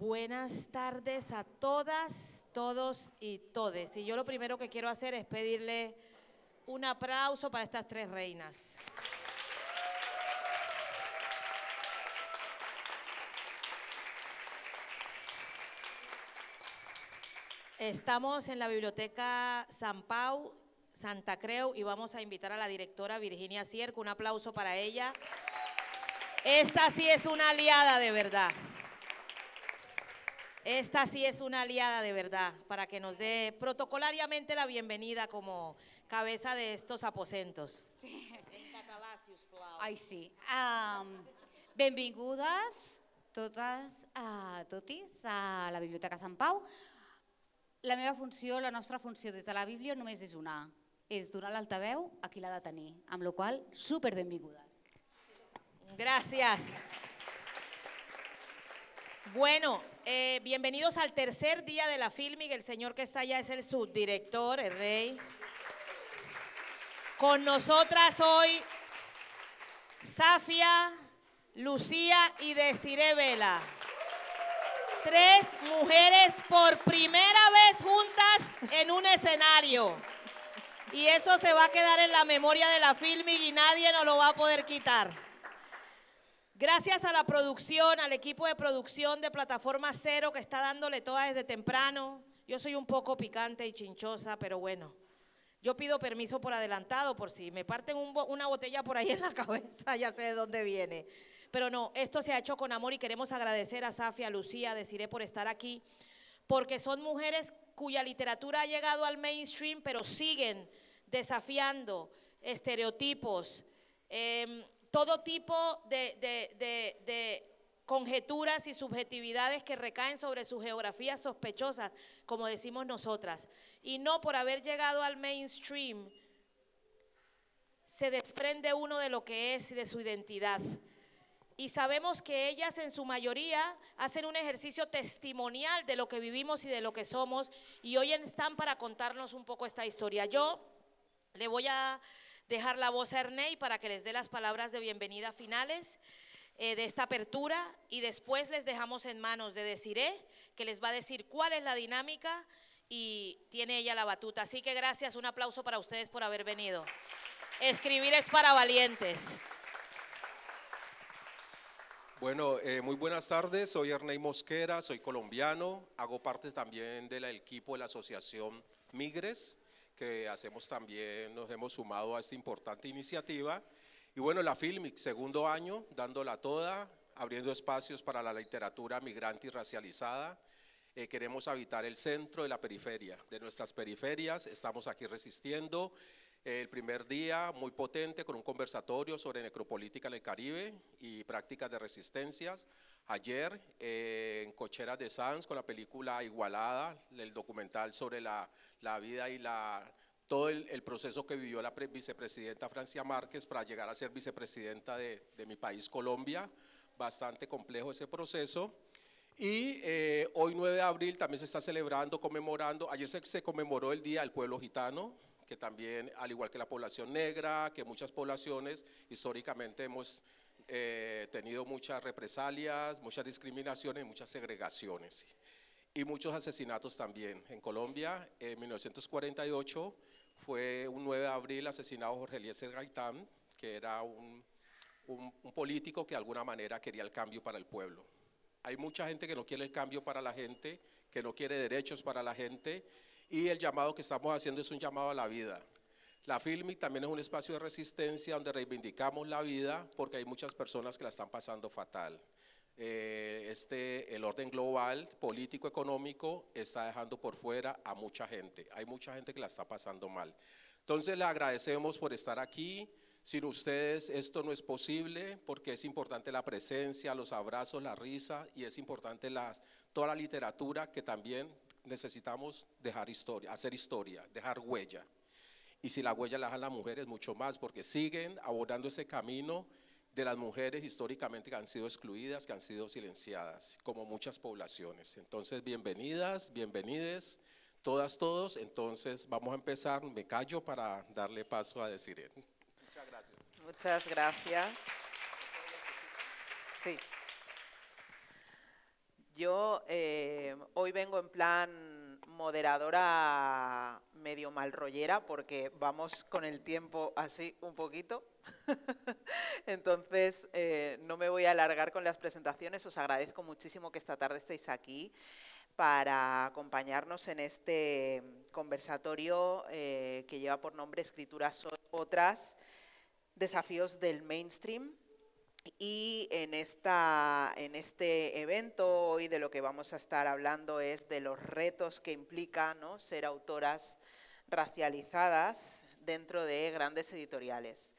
Buenas tardes a todas, todos y todes. Y yo lo primero que quiero hacer es pedirle un aplauso para estas tres reinas. Estamos en la Biblioteca San Pau, Santa Creu, y vamos a invitar a la directora Virginia Cierco. Un aplauso para ella. Esta sí es una aliada de verdad. Esta sí es una aliada de verdad, para que nos dé protocolariamente la bienvenida como cabeza de estos aposentos. En català, si us plau. Ai, sí. Benvingudes totes, totis, a la Biblioteca Sant Pau. La meva funció, la nostra funció des de la Bíblia només és una, és donar l'altaveu a qui l'ha de tenir, amb la qual cosa, súper benvingudes. Gracias. Bueno, bienvenidos al tercer día de la Filmic. El señor que está allá es el subdirector, el rey. Con nosotras hoy, Safia, Lucía y Desiree Vela. Tres mujeres por primera vez juntas en un escenario. Y eso se va a quedar en la memoria de la Filmic y nadie nos lo va a poder quitar. Gracias a la producción, al equipo de producción de Plataforma Cero que está dándole toda desde temprano. Yo soy un poco picante y chinchosa, pero bueno, yo pido permiso por adelantado por si me parten una botella por ahí en la cabeza, ya sé de dónde viene. Pero no, esto se ha hecho con amor y queremos agradecer a Safia, a Lucía, a Desiree por estar aquí, porque son mujeres cuya literatura ha llegado al mainstream, pero siguen desafiando estereotipos, todo tipo de conjeturas y subjetividades que recaen sobre sus geografías sospechosas, como decimos nosotras. Y no por haber llegado al mainstream se desprende uno de lo que es y de su identidad. Y sabemos que ellas en su mayoría hacen un ejercicio testimonial de lo que vivimos y de lo que somos, y hoy están para contarnos un poco esta historia. Yo le voy a dejar la voz a Ernei para que les dé las palabras de bienvenida finales de esta apertura, y después les dejamos en manos de Desiree, que les va a decir cuál es la dinámica y tiene ella la batuta. Así que gracias, un aplauso para ustedes por haber venido. Escribir es para valientes. Bueno, muy buenas tardes, soy Ernei Mosquera, soy colombiano, hago parte también del equipo de la asociación Migres, que hacemos también, nos hemos sumado a esta importante iniciativa. Y bueno, la Filmic, segundo año, dándola toda, abriendo espacios para la literatura migrante y racializada. Queremos habitar el centro de la periferia, de nuestras periferias, estamos aquí resistiendo. El primer día muy potente con un conversatorio sobre necropolítica en el Caribe y prácticas de resistencias. Ayer en Cocheras de Sanz con la película Igualada, el documental sobre la vida y todo el proceso que vivió la vicepresidenta Francia Márquez para llegar a ser vicepresidenta de mi país, Colombia. Bastante complejo ese proceso. Y hoy 9 de abril también se está celebrando, conmemorando, ayer se conmemoró el Día del Pueblo Gitano, que también, al igual que la población negra, que muchas poblaciones, históricamente hemos tenido muchas represalias, muchas discriminaciones, muchas segregaciones y muchos asesinatos también. En Colombia, en 1948, fue un 9 de abril asesinado Jorge Eliezer Gaitán, que era un político que de alguna manera quería el cambio para el pueblo. Hay mucha gente que no quiere el cambio para la gente, que no quiere derechos para la gente, y el llamado que estamos haciendo es un llamado a la vida. La Filmic también es un espacio de resistencia donde reivindicamos la vida porque hay muchas personas que la están pasando fatal. El orden global, político, económico, está dejando por fuera a mucha gente. Hay mucha gente que la está pasando mal. Entonces le agradecemos por estar aquí. Sin ustedes esto no es posible porque es importante la presencia, los abrazos, la risa, y es importante toda la literatura que también necesitamos dejar historia, hacer historia, dejar huella. Y si la huella la dejan las mujeres, mucho más, porque siguen abordando ese camino de las mujeres históricamente que han sido excluidas, que han sido silenciadas, como muchas poblaciones. Entonces, bienvenidas, bienvenides, todas, todos. Entonces, vamos a empezar. Me callo para darle paso a Desiree. Muchas gracias. Muchas gracias. Sí. Yo hoy vengo en plan moderadora medio malrollera porque vamos con el tiempo así un poquito. Entonces no me voy a alargar con las presentaciones. Os agradezco muchísimo que esta tarde estéis aquí para acompañarnos en este conversatorio que lleva por nombre Escrituras Otras, desafíos del mainstream. Y en este evento hoy de lo que vamos a estar hablando es de los retos que implica, ¿no?, ser autoras racializadas dentro de grandes editoriales.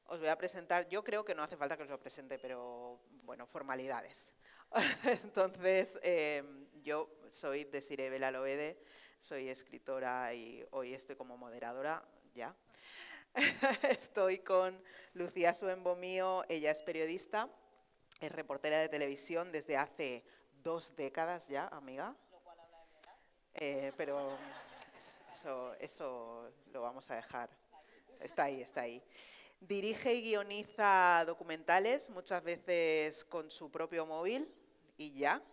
Os voy a presentar, yo creo que no hace falta que os lo presente, pero bueno, formalidades. Entonces, yo soy Desiree Vela Loede, soy escritora y hoy estoy como moderadora ya. Estoy con Lucía Suenbomío, ella es periodista, es reportera de televisión desde hace 2 décadas ya, amiga. Lo cual habla de mi edad. Pero eso lo vamos a dejar. Está ahí, está ahí. Dirige y guioniza documentales, muchas veces con su propio móvil y ya.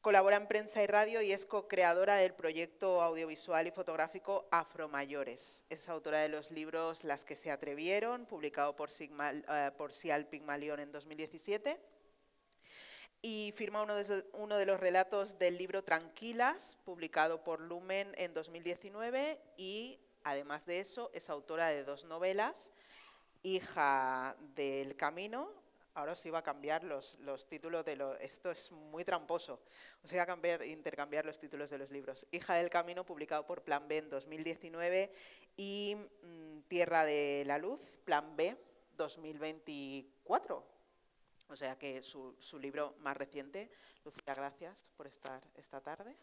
Colabora en prensa y radio y es co-creadora del proyecto audiovisual y fotográfico Afromayores. Es autora de los libros Las que se atrevieron, publicado por Sial Pigmalión en 2017. Y firma uno de los relatos del libro Tranquilas, publicado por Lumen en 2019. Y además de eso, es autora de 2 novelas, Hija del Camino. Ahora os iba a cambiar los títulos de los... Esto es muy tramposo. Os iba a intercambiar los títulos de los libros. Hija del Camino, publicado por Plan B en 2019, y Tierra de la Luz, Plan B, 2024. O sea que su libro más reciente. Lucía, gracias por estar esta tarde.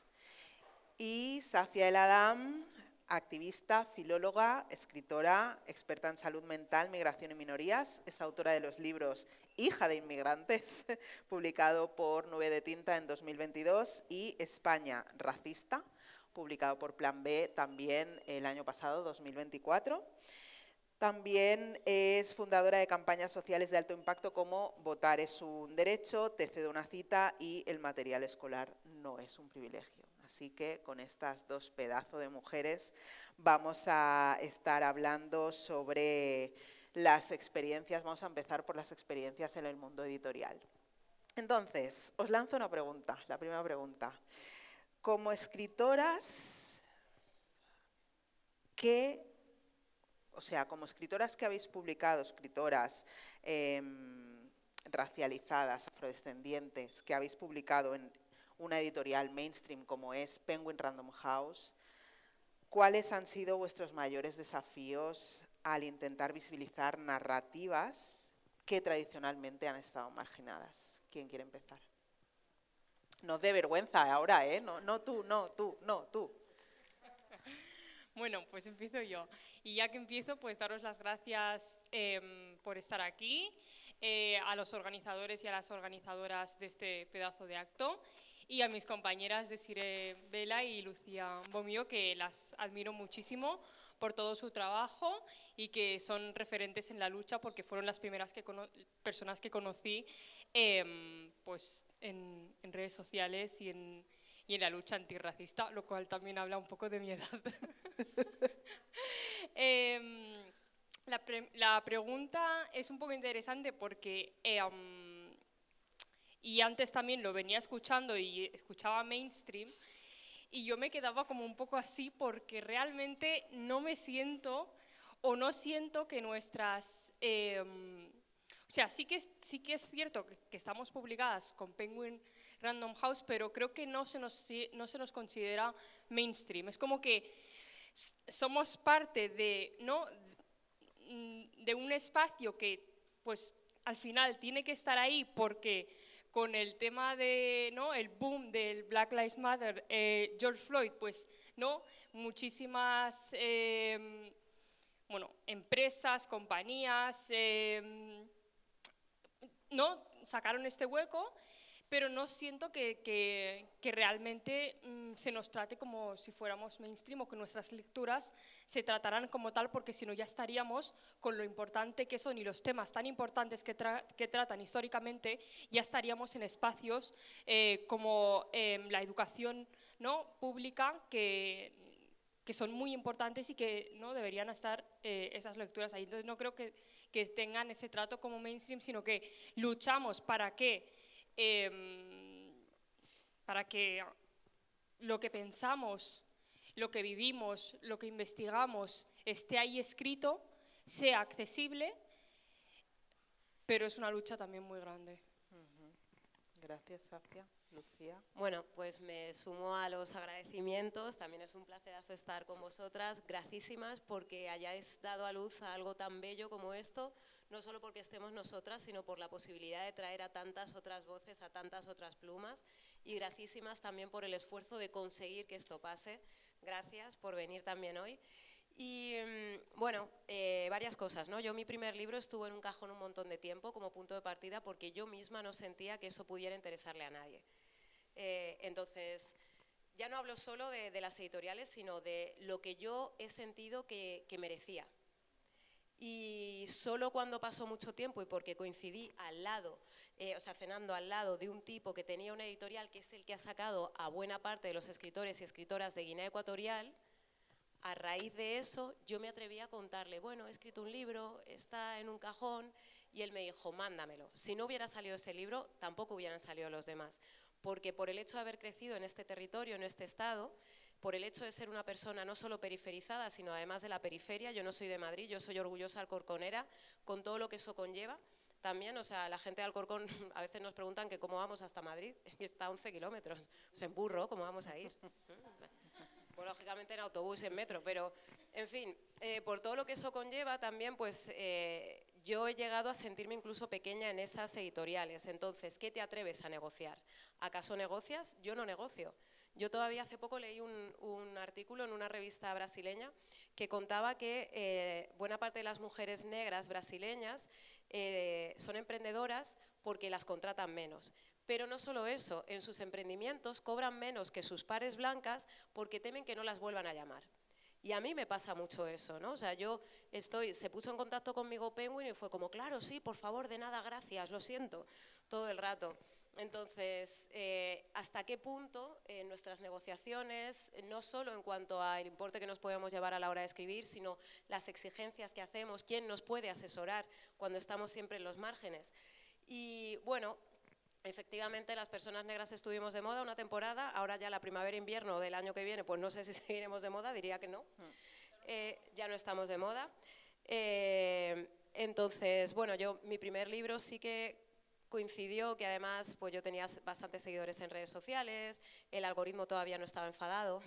Y Safia El Adam, activista, filóloga, escritora, experta en salud mental, migración y minorías. Es autora de los libros Hija de inmigrantes, publicado por Nube de Tinta en 2022, y España racista, publicado por Plan B también el año pasado, 2024. También es fundadora de campañas sociales de alto impacto como Votar es un derecho, Te cedo una cita y El material escolar no es un privilegio. Así que con estas 2 pedazos de mujeres vamos a estar hablando sobre las experiencias. Vamos a empezar por las experiencias en el mundo editorial. Entonces, os lanzo una pregunta, la primera pregunta. Como escritoras, como escritoras que habéis publicado, escritoras racializadas, afrodescendientes, que habéis publicado en una editorial mainstream como es Penguin Random House, ¿cuáles han sido vuestros mayores desafíos al intentar visibilizar narrativas que tradicionalmente han estado marginadas? ¿Quién quiere empezar? No os dé vergüenza ahora, ¿eh? No tú. Bueno, pues empiezo yo. Y ya que empiezo, pues daros las gracias por estar aquí, a los organizadores y a las organizadoras de este pedazo de acto, y a mis compañeras Desiree Vela y Lucía Bomío, que las admiro muchísimo por todo su trabajo y que son referentes en la lucha porque fueron las primeras personas que conocí pues en redes sociales y en la lucha antirracista, lo cual también habla un poco de mi edad. La pregunta es un poco interesante porque, y antes también lo venía escuchando y escuchaba mainstream, y yo me quedaba como un poco así porque realmente no me siento o no siento que nuestras... o sea, sí que es cierto que estamos publicadas con Penguin Random House, pero creo que no se nos considera mainstream. Es como que somos parte de, ¿no?, de un espacio que pues al final tiene que estar ahí porque con el tema de, ¿no?, el boom del Black Lives Matter, George Floyd, pues no, muchísimas empresas, compañías no sacaron este hueco, pero no siento que realmente se nos trate como si fuéramos mainstream o que nuestras lecturas se trataran como tal, porque si no ya estaríamos con lo importante que son y los temas tan importantes que tratan históricamente, ya estaríamos en espacios como la educación, ¿no?, pública, que son muy importantes y que no deberían estar esas lecturas ahí. Entonces no creo que tengan ese trato como mainstream, sino que luchamos para que lo que pensamos, lo que vivimos, lo que investigamos esté ahí escrito, sea accesible, pero es una lucha también muy grande. Gracias, Safia. Lucía. Bueno, pues me sumo a los agradecimientos, también es un placer estar con vosotras, gracísimas porque hayáis dado a luz a algo tan bello como esto, no solo porque estemos nosotras, sino por la posibilidad de traer a tantas otras voces, a tantas otras plumas, y gracísimas también por el esfuerzo de conseguir que esto pase. Gracias por venir también hoy. Y bueno, varias cosas, ¿no? Yo mi primer libro estuvo en un cajón un montón de tiempo como punto de partida porque yo misma no sentía que eso pudiera interesarle a nadie. Entonces, ya no hablo solo de las editoriales, sino de lo que yo he sentido que merecía. Y solo cuando pasó mucho tiempo y porque coincidí al lado, o sea, cenando al lado de un tipo que tenía una editorial que es el que ha sacado a buena parte de los escritores y escritoras de Guinea Ecuatorial, a raíz de eso yo me atreví a contarle, bueno, he escrito un libro, está en un cajón, y él me dijo, mándamelo. Si no hubiera salido ese libro, tampoco hubieran salido los demás, porque por el hecho de haber crecido en este territorio, en este estado, por el hecho de ser una persona no solo periferizada, sino además de la periferia, yo no soy de Madrid, yo soy orgullosa alcorconera, con todo lo que eso conlleva. También, o sea, la gente de Alcorcón a veces nos preguntan que cómo vamos hasta Madrid, y está a 11 kilómetros, o sea, en burro, ¿cómo vamos a ir? Pues, lógicamente en autobús, en metro, pero en fin, por todo lo que eso conlleva también, pues yo he llegado a sentirme incluso pequeña en esas editoriales. Entonces, ¿qué te atreves a negociar? ¿Acaso negocias? Yo no negocio. Yo todavía hace poco leí un artículo en una revista brasileña que contaba que buena parte de las mujeres negras brasileñas son emprendedoras porque las contratan menos. Pero no solo eso, en sus emprendimientos cobran menos que sus pares blancas porque temen que no las vuelvan a llamar. Y a mí me pasa mucho eso, ¿no? O sea, se puso en contacto conmigo Penguin y fue como, claro, sí, por favor, de nada, gracias, lo siento, todo el rato. Entonces, ¿hasta qué punto en nuestras negociaciones, no solo en cuanto al importe que nos podemos llevar a la hora de escribir, sino las exigencias que hacemos, quién nos puede asesorar cuando estamos siempre en los márgenes? Y bueno, efectivamente las personas negras estuvimos de moda una temporada, ahora ya la primavera-invierno del año que viene, pues no sé si seguiremos de moda, diría que no, ya no estamos de moda. Entonces, bueno, mi primer libro sí que coincidió que además pues yo tenía bastantes seguidores en redes sociales, el algoritmo todavía no estaba enfadado,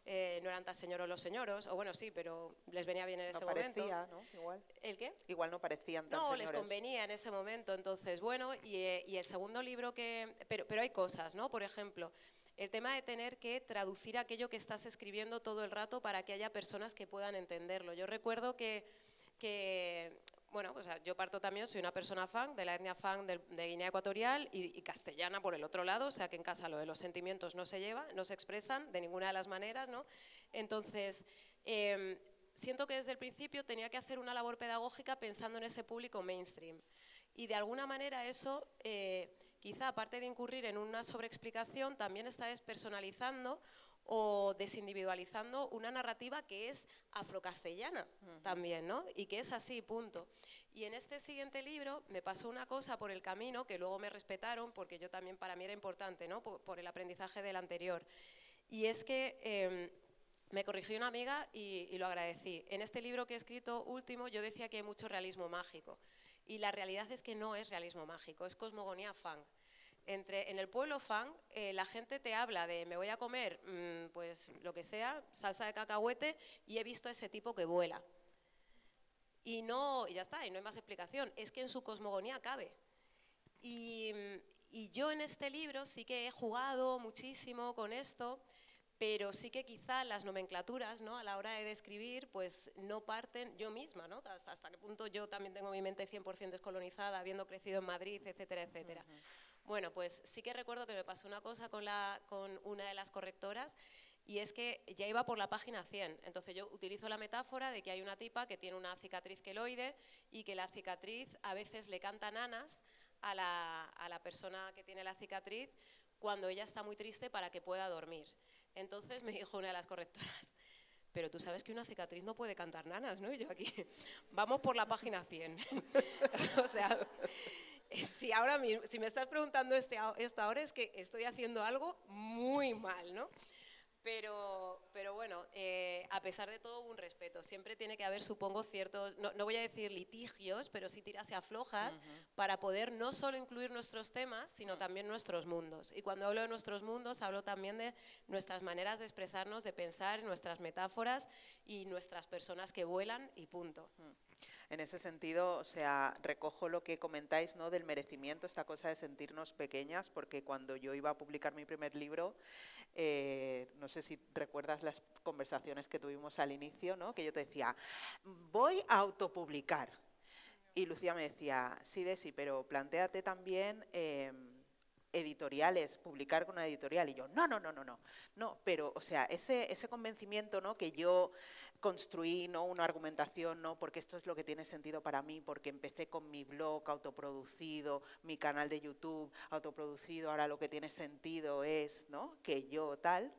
no eran tan señoros los señoros, o bueno sí, pero les venía bien en ese momento. No parecía, ¿no? Igual. ¿El qué? Igual no parecían tan No, señores. les convenía en ese momento, entonces bueno, y el segundo libro pero hay cosas, ¿no? Por ejemplo, el tema de tener que traducir aquello que estás escribiendo todo el rato para que haya personas que puedan entenderlo. Yo recuerdo que bueno, o sea, yo parto también, soy una persona fan de la etnia fan de Guinea Ecuatorial y castellana por el otro lado, o sea que en casa lo de los sentimientos no se lleva, no se expresan de ninguna de las maneras, ¿no? Entonces, siento que desde el principio tenía que hacer una labor pedagógica pensando en ese público mainstream. Y de alguna manera eso, quizá aparte de incurrir en una sobreexplicación, también está despersonalizando o desindividualizando una narrativa que es afrocastellana también, ¿no? Y que es así, punto. Y en este siguiente libro me pasó una cosa por el camino que luego me respetaron, porque yo también para mí era importante, ¿no? Por el aprendizaje del anterior. Y es que me corrigió una amiga y lo agradecí. En este libro que he escrito último yo decía que hay mucho realismo mágico. Y la realidad es que no es realismo mágico, es cosmogonía fang. En el pueblo fang, la gente te habla de me voy a comer, pues lo que sea, salsa de cacahuete y he visto a ese tipo que vuela. Y ya está, y no hay más explicación, es que en su cosmogonía cabe. Y yo en este libro sí que he jugado muchísimo con esto, pero sí que quizá las nomenclaturas, ¿no? A la hora de describir, pues no parten yo misma, ¿no? Hasta qué punto yo también tengo mi mente 100% descolonizada, habiendo crecido en Madrid, etcétera, etcétera. Bueno, pues sí que recuerdo que me pasó una cosa con una de las correctoras, y es que ya iba por la página 100. Entonces yo utilizo la metáfora de que hay una tipa que tiene una cicatriz queloide y que la cicatriz a veces le canta nanas a la persona que tiene la cicatriz cuando ella está muy triste para que pueda dormir. Entonces me dijo una de las correctoras: pero tú sabes que una cicatriz no puede cantar nanas, ¿no? Y yo aquí, vamos por la página 100. O sea, si ahora mismo, si me estás preguntando esto ahora, es que estoy haciendo algo muy mal, ¿no? Pero bueno, a pesar de todo, un respeto. Siempre tiene que haber, supongo, ciertos, no voy a decir litigios, pero sí tiras y aflojas para poder no solo incluir nuestros temas, sino también nuestros mundos. Y cuando hablo de nuestros mundos, hablo también de nuestras maneras de expresarnos, de pensar, nuestras metáforas y nuestras personas que vuelan y punto. En ese sentido, o sea, recojo lo que comentáis, ¿no?, del merecimiento, esta cosa de sentirnos pequeñas, porque cuando yo iba a publicar mi primer libro, no sé si recuerdas las conversaciones que tuvimos al inicio, ¿no?, que yo te decía, voy a autopublicar. Y Lucía me decía, sí, Desi, pero plantéate también editoriales, publicar con una editorial. Y yo, no, pero, o sea, ese convencimiento, ¿no?, que yo construí, ¿no?, una argumentación, ¿no?, porque esto es lo que tiene sentido para mí, porque empecé con mi blog autoproducido, mi canal de YouTube autoproducido, ahora lo que tiene sentido es, ¿no?, que yo tal.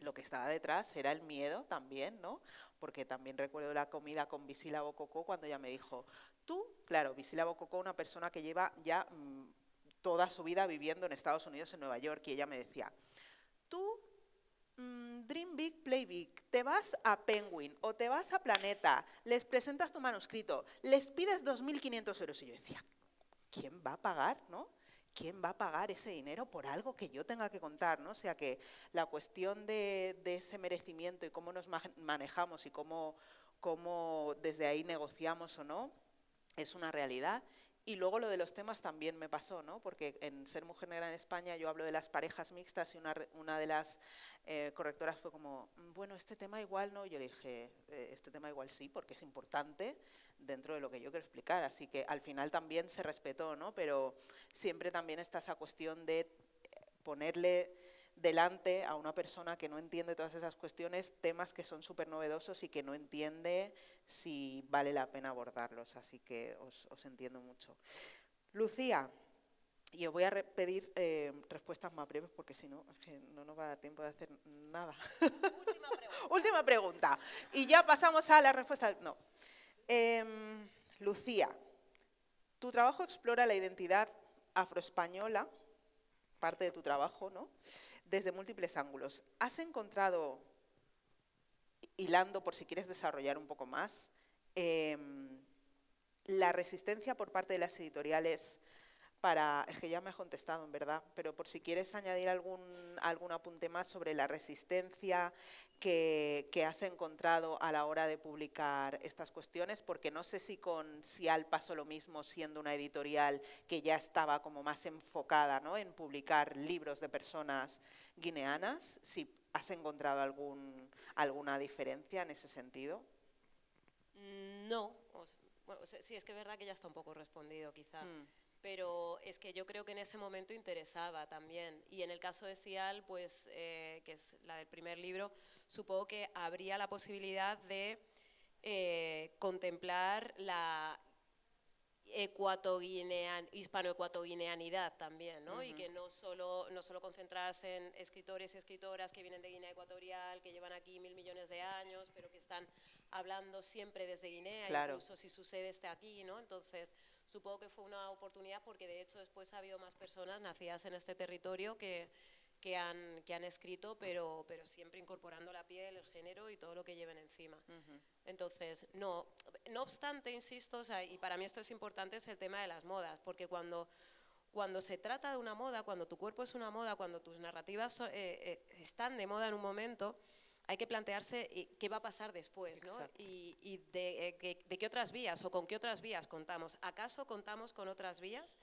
Lo que estaba detrás era el miedo también, ¿no? Porque también recuerdo la comida con Visila Bococó cuando ella me dijo, tú, claro, Visila Bococó, una persona que lleva ya toda su vida viviendo en Estados Unidos, en Nueva York, y ella me decía, tú, dream big, play big, te vas a Penguin o te vas a Planeta, les presentas tu manuscrito, les pides 2.500 euros. Y yo decía, ¿quién va a pagar, no? ¿Quién va a pagar ese dinero por algo que yo tenga que contar, ¿no? O sea que la cuestión de ese merecimiento y cómo nos manejamos y cómo desde ahí negociamos o no, es una realidad. Y luego lo de los temas también me pasó, ¿no? Porque en Ser Mujer Negra en España yo hablo de las parejas mixtas y una de las correctoras fue como, bueno, este tema igual no. Yo le dije, este tema igual sí, porque es importante dentro de lo que yo quiero explicar. Así que al final también se respetó, ¿no? Pero siempre también está esa cuestión de ponerle delante a una persona que no entiende todas esas cuestiones, temas que son súper novedosos y que no entiende si vale la pena abordarlos. Así que os entiendo mucho. Lucía, y os voy a pedir respuestas más breves porque si no, es que no nos va a dar tiempo de hacer nada. Última pregunta. Última pregunta. Y ya pasamos a la respuesta. No. Lucía, tu trabajo explora la identidad afroespañola, parte de tu trabajo, ¿no?, desde múltiples ángulos. ¿Has encontrado, hilando por si quieres desarrollar un poco más, la resistencia por parte de las editoriales para, es que ya me has contestado en verdad, pero por si quieres añadir algún apunte más sobre la resistencia que has encontrado a la hora de publicar estas cuestiones, porque no sé si con Sial pasó lo mismo, siendo una editorial que ya estaba como más enfocada, ¿no?, en publicar libros de personas guineanas, si has encontrado alguna diferencia en ese sentido. No, bueno, sí, es que es verdad que ya está un poco respondido quizá. Pero es que yo creo que en ese momento interesaba también. Y en el caso de Sial, pues, que es la del primer libro, supongo que habría la posibilidad de contemplar la hispano-ecuatoguineanidad también, ¿no? Y que no solo concentrarse en escritores y escritoras que vienen de Guinea Ecuatorial, que llevan aquí 1000 millones de años, pero que están hablando siempre desde Guinea, claro, incluso si su sede esté aquí, ¿no? Entonces, supongo que fue una oportunidad porque de hecho después ha habido más personas nacidas en este territorio que han escrito, pero siempre incorporando la piel, el género y todo lo que lleven encima. Entonces, no obstante, insisto, o sea, y para mí esto es importante, es el tema de las modas, porque cuando se trata de una moda, cuando tu cuerpo es una moda, cuando tus narrativas están de moda en un momento, hay que plantearse qué va a pasar después, ¿no? Y de qué otras vías o con qué otras vías contamos. ¿Acaso contamos con otras vías?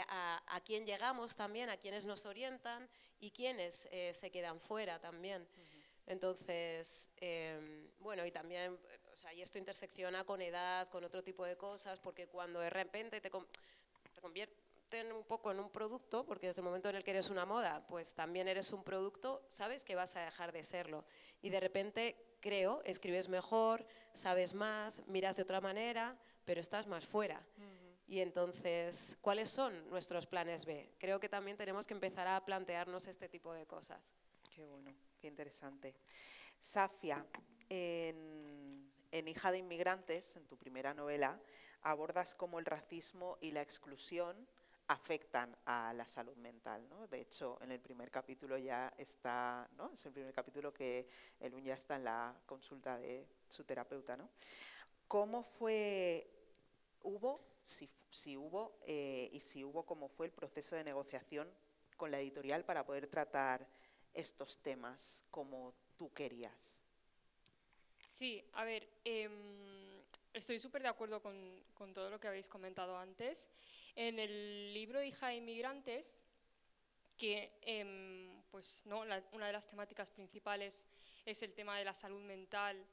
A quién llegamos también, a quiénes nos orientan y quiénes se quedan fuera también. Entonces, bueno, y también, o sea, y esto intersecciona con edad, con otro tipo de cosas, porque cuando de repente te convierten un poco en un producto, porque desde el momento en el que eres una moda, pues también eres un producto, sabes que vas a dejar de serlo. Y de repente, creo, escribes mejor, sabes más, miras de otra manera, pero estás más fuera. Y entonces, ¿cuáles son nuestros planes B? Creo que también tenemos que empezar a plantearnos este tipo de cosas. Qué bueno, qué interesante. Safia, en Hija de Inmigrantes, en tu primera novela, abordas cómo el racismo y la exclusión afectan a la salud mental, ¿no? De hecho, en el primer capítulo ya está, ¿no? Es el primer capítulo que Elun ya está en la consulta de su terapeuta, ¿no? ¿Cómo fue, si hubo, y si hubo, cómo fue el proceso de negociación con la editorial para poder tratar estos temas como tú querías? Sí, a ver, estoy súper de acuerdo con todo lo que habéis comentado antes. En el libro de Hija de Inmigrantes, que pues, ¿no? Una de las temáticas principales es el tema de la salud mental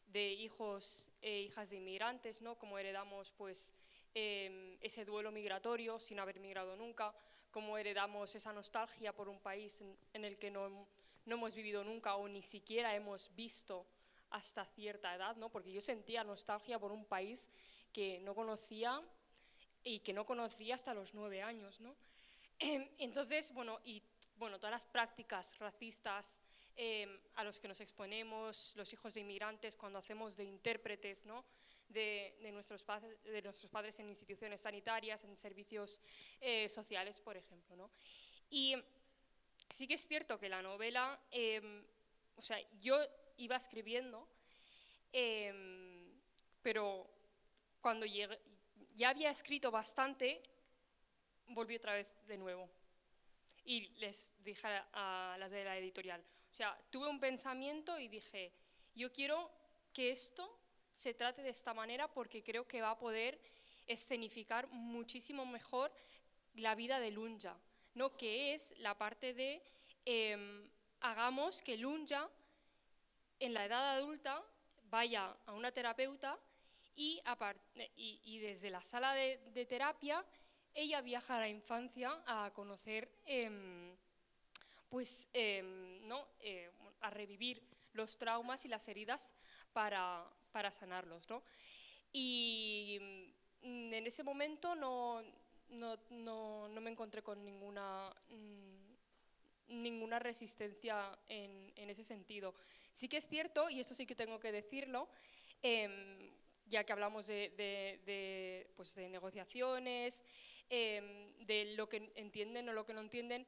de hijos e hijas de inmigrantes, ¿no? Cómo heredamos pues, ese duelo migratorio sin haber migrado nunca, cómo heredamos esa nostalgia por un país en el que no hemos vivido nunca o ni siquiera hemos visto hasta cierta edad, ¿no? Porque yo sentía nostalgia por un país que no conocía y que no conocía hasta los 9 años, ¿no? Entonces, bueno, todas las prácticas racistas a los que nos exponemos los hijos de inmigrantes cuando hacemos de intérpretes, ¿no? de nuestros padres en instituciones sanitarias, en servicios sociales, por ejemplo, ¿no? Y sí que es cierto que la novela, o sea, yo iba escribiendo, pero cuando llegué, ya había escrito bastante, volví otra vez de nuevo. Y les dije a las de la editorial, o sea, tuve un pensamiento y dije, yo quiero que esto se trate de esta manera porque creo que va a poder escenificar muchísimo mejor la vida de Lunja, ¿no? Que es la parte de hagamos que Lunja en la edad adulta vaya a una terapeuta y desde la sala de terapia ella viaja a la infancia a conocer, ¿no? A revivir los traumas y las heridas para sanarlos, ¿no? Y en ese momento no me encontré con ninguna resistencia en ese sentido. Sí que es cierto, y esto sí que tengo que decirlo, ya que hablamos pues de negociaciones, de lo que entienden o lo que no entienden,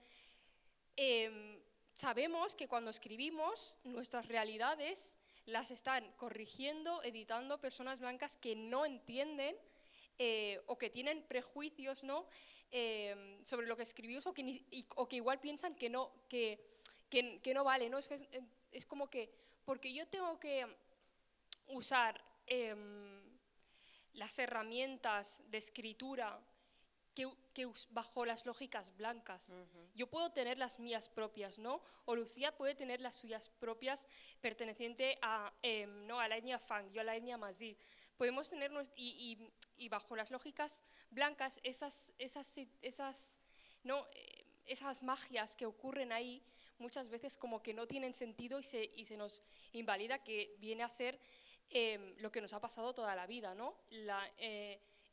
sabemos que cuando escribimos nuestras realidades las están corrigiendo, editando personas blancas que no entienden o que tienen prejuicios, ¿no? Sobre lo que escribimos o que igual piensan que no vale, ¿no? Es como que, porque yo tengo que usar las herramientas de escritura que bajo las lógicas blancas. Yo puedo tener las mías propias, ¿no? O Lucía puede tener las suyas propias perteneciente ¿no? a la etnia Fang, yo a la etnia Mazí. Podemos tener, y bajo las lógicas blancas, ¿no? Esas magias que ocurren ahí, muchas veces como que no tienen sentido y se nos invalida, que viene a ser lo que nos ha pasado toda la vida, ¿no?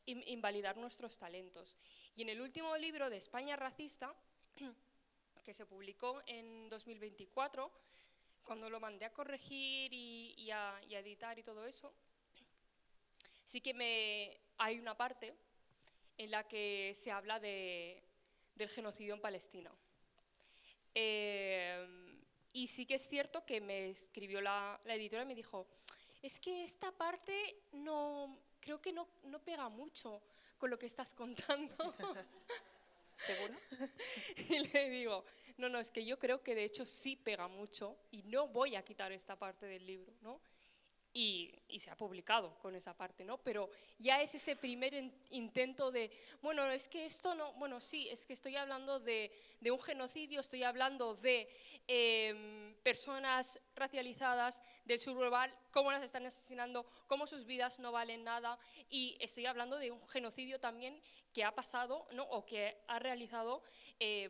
Invalidar nuestros talentos. Y en el último libro de España Racista, que se publicó en 2024, cuando lo mandé a corregir y a editar y todo eso, sí que hay una parte en la que se habla del genocidio en Palestina. Y sí que es cierto que me escribió la editora y me dijo, es que esta parte creo que no pega mucho con lo que estás contando. ¿Seguro? Y le digo, no, es que yo creo que de hecho sí pega mucho y no voy a quitar esta parte del libro, ¿no? y se ha publicado con esa parte, ¿no? Pero ya es ese primer intento de, bueno, es que esto no, bueno, sí, es que estoy hablando de un genocidio, estoy hablando de personas racializadas del sur global, cómo las están asesinando, cómo sus vidas no valen nada, y estoy hablando de un genocidio también que ha pasado, ¿no? O que ha realizado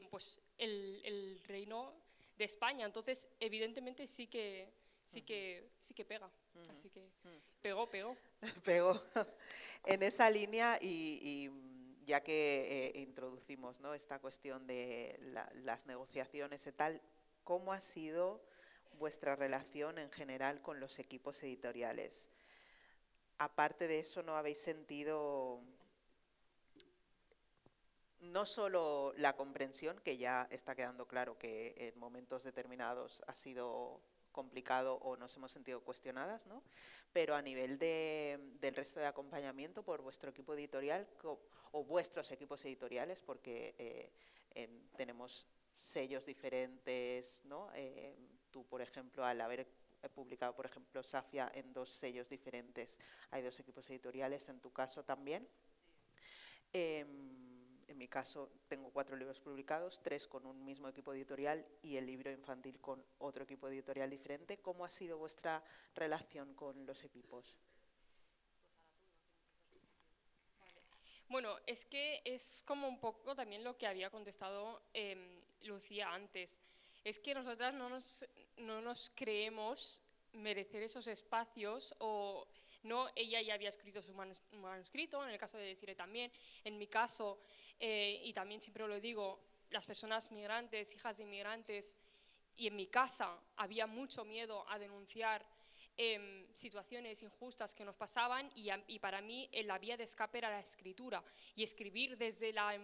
pues el Reino de España. Entonces, evidentemente sí que pega. Así que pegó. Pegó en esa línea y ya que introducimos, ¿no?, esta cuestión de las negociaciones y tal, ¿cómo ha sido vuestra relación en general con los equipos editoriales? Aparte de eso, ¿no habéis sentido no solo la comprensión, que ya está quedando claro que en momentos determinados ha sido complicado o nos hemos sentido cuestionadas, ¿no?, pero a nivel del resto de acompañamiento por vuestro equipo editorial o vuestros equipos editoriales, porque tenemos sellos diferentes, ¿no? Tú, por ejemplo, al haber publicado, por ejemplo, Safia en 2 sellos diferentes, hay 2 equipos editoriales, en tu caso también. En mi caso tengo 4 libros publicados, 3 con un mismo equipo editorial y el libro infantil con otro equipo editorial diferente. ¿Cómo ha sido vuestra relación con los equipos? Bueno, es que es como un poco también lo que había contestado Lucía antes. Es que nosotras no nos creemos merecer esos espacios o... No, ella ya había escrito su manuscrito, en el caso de Desiree también, en mi caso, y también siempre lo digo, las personas migrantes, hijas de inmigrantes, y en mi casa había mucho miedo a denunciar situaciones injustas que nos pasaban y para mí la vía de escape era la escritura y escribir desde la...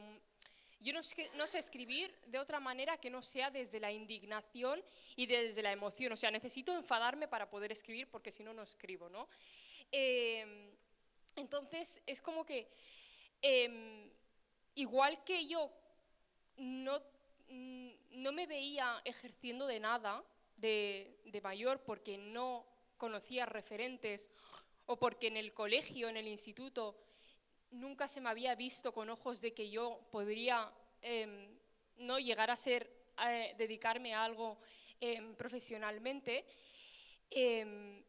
Yo no sé escribir de otra manera que no sea desde la indignación y desde la emoción, o sea, necesito enfadarme para poder escribir porque si no, no escribo, ¿no? Entonces es como que igual que yo no me veía ejerciendo de nada de mayor porque no conocía referentes o porque en el colegio, en el instituto, nunca se me había visto con ojos de que yo podría no llegar a ser, dedicarme a algo profesionalmente.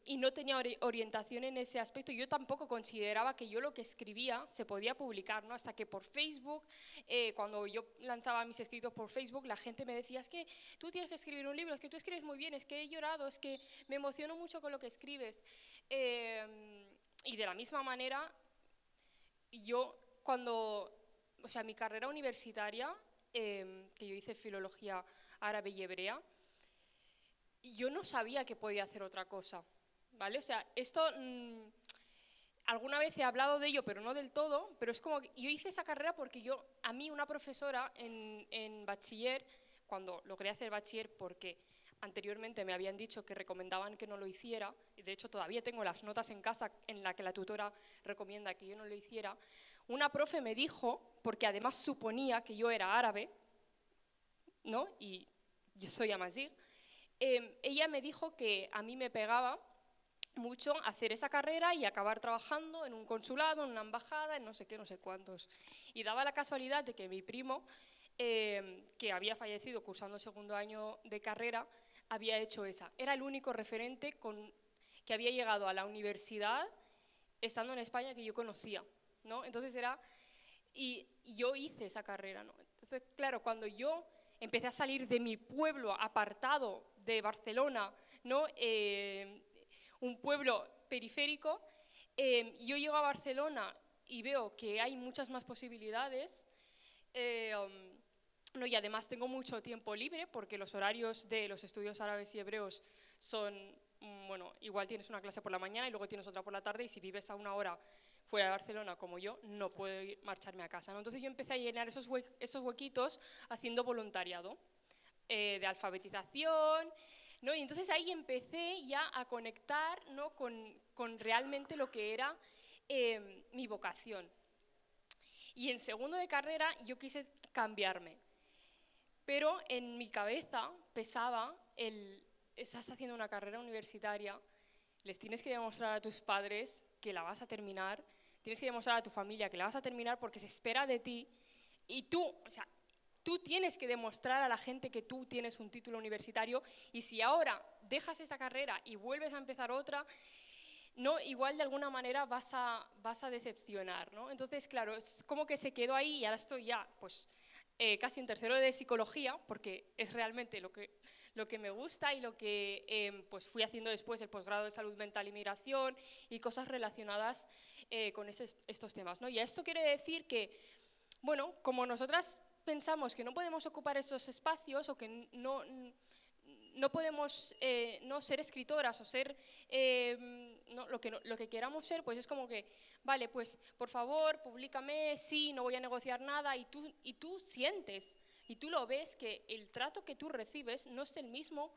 Y no tenía orientación en ese aspecto. Yo tampoco consideraba que yo lo que escribía se podía publicar, ¿no? Hasta que por Facebook, cuando yo lanzaba mis escritos por Facebook, la gente me decía, es que tú tienes que escribir un libro, es que tú escribes muy bien, es que he llorado, es que me emociono mucho con lo que escribes. Y de la misma manera, yo o sea, mi carrera universitaria, que yo hice filología árabe y hebrea, yo no sabía que podía hacer otra cosa, ¿vale? O sea, esto, alguna vez he hablado de ello, pero no del todo, pero es como que yo hice esa carrera porque a mí una profesora en bachiller, cuando logré hacer bachiller, porque anteriormente me habían dicho que recomendaban que no lo hiciera, y de hecho todavía tengo las notas en casa en la que la tutora recomienda que yo no lo hiciera, una profe me dijo, porque además suponía que yo era árabe, ¿no? Y yo soy amazigh, ella me dijo que a mí me pegaba mucho hacer esa carrera y acabar trabajando en un consulado, en una embajada, en no sé qué, no sé cuántos. Y daba la casualidad de que mi primo, que había fallecido cursando el 2º año de carrera, había hecho esa. Era el único referente que había llegado a la universidad estando en España que yo conocía, ¿no? Entonces y yo hice esa carrera, ¿no? Entonces, claro, cuando yo empecé a salir de mi pueblo apartado de Barcelona, ¿no? Un pueblo periférico, yo llego a Barcelona y veo que hay muchas más posibilidades, no, y además tengo mucho tiempo libre porque los horarios de los estudios árabes y hebreos son, bueno, igual tienes una clase por la mañana y luego tienes otra por la tarde y si vives a una hora fuera de Barcelona como yo, no puedo marcharme a casa, ¿no? Entonces yo empecé a llenar esos huequitos haciendo voluntariado de alfabetización, ¿no? Y entonces ahí empecé ya a conectar, ¿no? con realmente lo que era mi vocación. Y en 2º de carrera yo quise cambiarme, pero en mi cabeza pesaba estás haciendo una carrera universitaria, les tienes que demostrar a tus padres que la vas a terminar, tienes que demostrar a tu familia que la vas a terminar porque se espera de ti y tú, o sea, tú tienes que demostrar a la gente que tú tienes un título universitario y si ahora dejas esa carrera y vuelves a empezar otra, no, igual de alguna manera vas a decepcionar, ¿no? Entonces, claro, es como que se quedó ahí y ahora estoy ya, pues, casi en tercero de psicología, porque es realmente lo que me gusta y lo que pues fui haciendo después el posgrado de salud mental y migración y cosas relacionadas con estos temas, ¿no? Y esto quiere decir que, bueno, como nosotras pensamos que no podemos ocupar esos espacios o que no podemos no ser escritoras o ser no, lo que queramos ser, pues es como que, vale, pues por favor, públicame, sí, no voy a negociar nada, y tú sientes, y tú lo ves, que el trato que tú recibes no es el mismo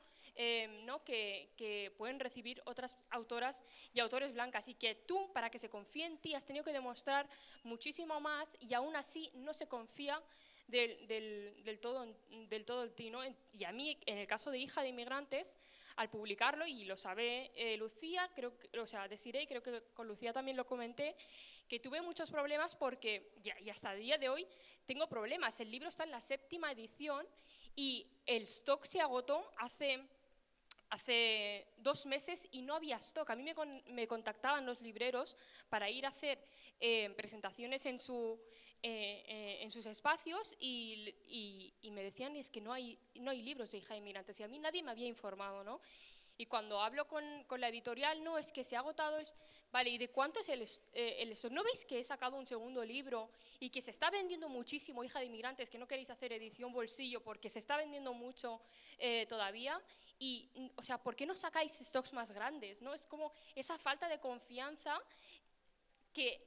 ¿no? que pueden recibir otras autoras y autores blancas, y que tú, para que se confíe en ti, has tenido que demostrar muchísimo más, y aún así no se confía del todo en ti, ¿no? Y a mí, en el caso de Hija de Inmigrantes, al publicarlo, y lo sabe Lucía, o sea, Desiree, creo que con Lucía también lo comenté, que tuve muchos problemas porque, y hasta el día de hoy, tengo problemas. El libro está en la 7ª edición y el stock se agotó hace 2 meses y no había stock. A mí me contactaban los libreros para ir a hacer presentaciones en sus espacios y me decían, es que no hay libros de Hija de Inmigrantes, y a mí nadie me había informado, ¿no? Y cuando hablo con la editorial, no, es que se ha agotado, vale, ¿y de cuánto es el stock? ¿No veis que he sacado un segundo libro y que se está vendiendo muchísimo Hija de Inmigrantes, que no queréis hacer edición bolsillo porque se está vendiendo mucho todavía? Y, o sea, ¿por qué no sacáis stocks más grandes, no? Es como esa falta de confianza que,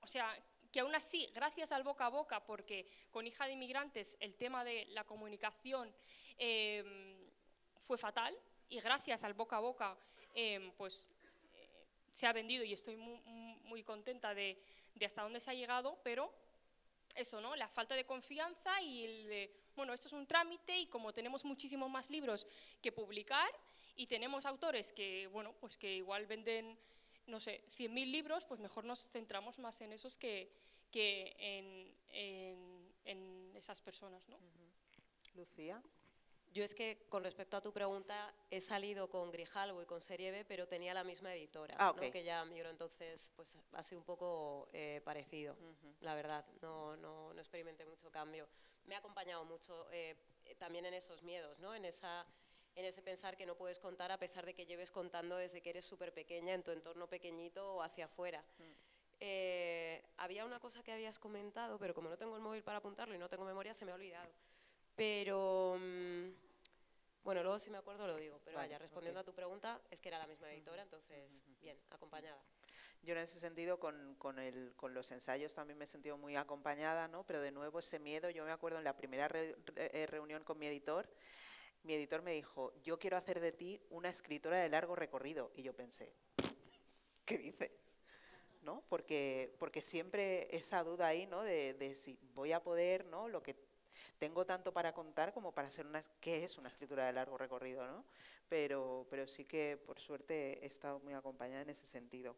o sea, que aún así, gracias al boca a boca, porque con Hija de Inmigrantes el tema de la comunicación fue fatal, y gracias al boca a boca pues se ha vendido, y estoy muy contenta de hasta dónde se ha llegado, pero eso, ¿no? La falta de confianza y el de, bueno, esto es un trámite, y como tenemos muchísimos más libros que publicar y tenemos autores que, bueno, pues que igual venden, no sé, 100.000 libros, pues mejor nos centramos más en esos que en esas personas, ¿no? Lucía. Yo es que, con respecto a tu pregunta, he salido con Grijalbo y con Serie B, pero tenía la misma editora, ¿no? Que ya migró, entonces pues ha sido un poco parecido, la verdad, no experimenté mucho cambio. Me ha acompañado mucho también en esos miedos, ¿no? En ese pensar que no puedes contar, a pesar de que lleves contando desde que eres súper pequeña, en tu entorno pequeñito o hacia afuera. Había una cosa que habías comentado, pero como no tengo el móvil para apuntarlo y no tengo memoria, se me ha olvidado. Pero, bueno, luego si me acuerdo lo digo, pero vale, vaya, respondiendo a tu pregunta, es que era la misma editora, entonces, bien, acompañada. Yo en ese sentido, con los ensayos también me he sentido muy acompañada, ¿no? Pero de nuevo ese miedo, yo me acuerdo en la primera reunión con mi editor me dijo, yo quiero hacer de ti una escritora de largo recorrido, y yo pensé, ¿qué dices? ¿No? Porque siempre esa duda ahí, ¿no? De si voy a poder, ¿no? Lo que tengo tanto para contar como para ser ¿qué es una escritura de largo recorrido, ¿no? Pero sí que, por suerte, he estado muy acompañada en ese sentido.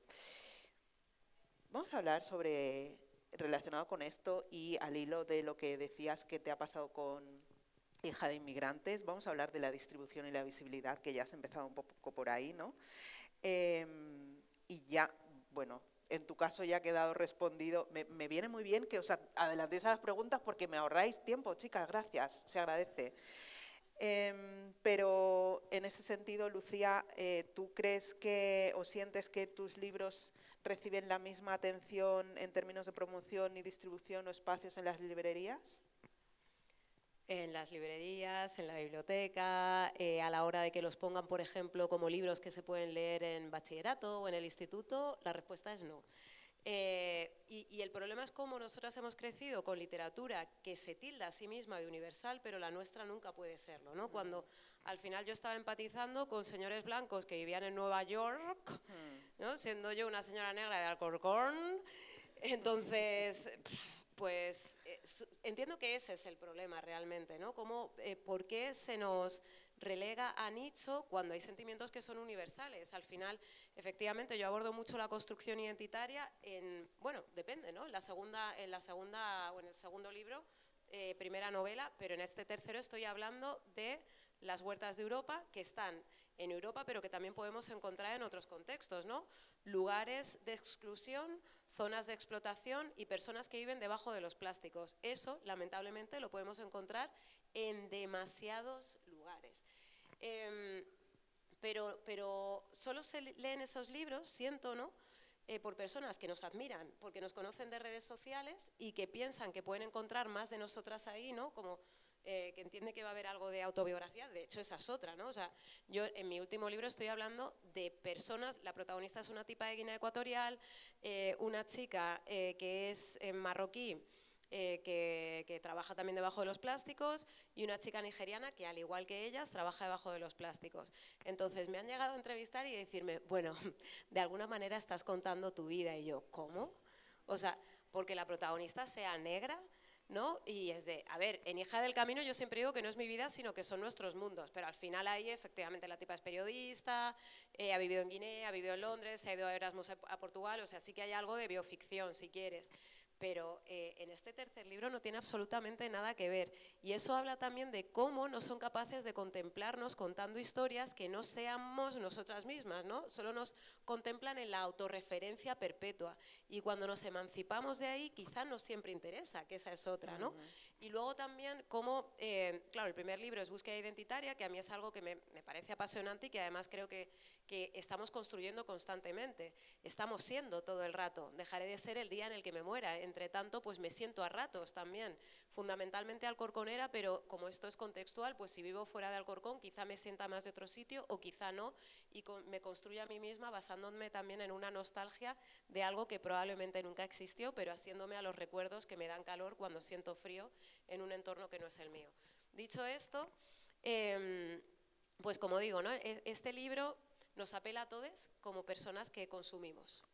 Vamos a hablar relacionado con esto, y al hilo de lo que decías que te ha pasado con Hija de Inmigrantes, vamos a hablar de la distribución y la visibilidad, que ya has empezado un poco por ahí, ¿no? Y ya, bueno, en tu caso ya ha quedado respondido. Me viene muy bien que os adelantéis a las preguntas porque me ahorráis tiempo, chicas, gracias, se agradece. Pero en ese sentido, Lucía, ¿tú crees que o sientes que tus libros reciben la misma atención en términos de promoción y distribución o espacios en las librerías? En las librerías, en la biblioteca, a la hora de que los pongan, por ejemplo, como libros que se pueden leer en bachillerato o en el instituto, la respuesta es no. Y el problema es cómo nosotras hemos crecido con literatura que se tilda a sí misma de universal, pero la nuestra nunca puede serlo, ¿no? Cuando al final yo estaba empatizando con señores blancos que vivían en Nueva York, ¿no? Siendo yo una señora negra de Alcorcón, entonces... pues entiendo que ese es el problema realmente, ¿no? ¿Por qué se nos relega a nicho cuando hay sentimientos que son universales? Al final, efectivamente, yo abordo mucho la construcción identitaria bueno, depende, ¿no? En el segundo libro, primera novela, pero en este tercero estoy hablando de las huertas de Europa, que están en Europa, pero que también podemos encontrar en otros contextos, ¿no? Lugares de exclusión, zonas de explotación y personas que viven debajo de los plásticos. Eso, lamentablemente, lo podemos encontrar en demasiados lugares. Pero solo se leen esos libros, siento, ¿no? Por personas que nos admiran, porque nos conocen de redes sociales y que piensan que pueden encontrar más de nosotras ahí, ¿no? Como que entiende que va a haber algo de autobiografía, de hecho esa es otra, ¿no? O sea, yo en mi último libro estoy hablando de personas, la protagonista es una tipa de Guinea Ecuatorial, una chica que es marroquí, que trabaja también debajo de los plásticos, y una chica nigeriana que, al igual que ellas, trabaja debajo de los plásticos. Entonces me han llegado a entrevistar y decirme, bueno, de alguna manera estás contando tu vida, y yo, ¿cómo? O sea, porque la protagonista sea negra, ¿no? Y es de, a ver, en Hija del Camino yo siempre digo que no es mi vida, sino que son nuestros mundos, pero al final ahí efectivamente la tipa es periodista, ha vivido en Guinea, ha vivido en Londres, se ha ido a Erasmus a Portugal, o sea, sí que hay algo de bioficción, si quieres. Pero en este tercer libro no tiene absolutamente nada que ver. Y eso habla también de cómo no son capaces de contemplarnos contando historias que no seamos nosotras mismas, ¿no? Solo nos contemplan en la autorreferencia perpetua. Y cuando nos emancipamos de ahí, quizá no siempre interesa, que esa es otra, ¿no? Y luego también cómo, claro, el primer libro es Búsqueda Identitaria, que a mí es algo que me parece apasionante y que además creo que estamos construyendo constantemente. Estamos siendo todo el rato. Dejaré de ser el día en el que me muera. Entre tanto, pues me siento a ratos también. Fundamentalmente alcorconera, pero como esto es contextual, pues si vivo fuera de Alcorcón, quizá me sienta más de otro sitio o quizá no, y me construyo a mí misma basándome también en una nostalgia de algo que probablemente nunca existió, pero haciéndome a los recuerdos que me dan calor cuando siento frío en un entorno que no es el mío. Dicho esto, pues como digo, ¿no? Este libro nos apela a todos como personas que consumimos.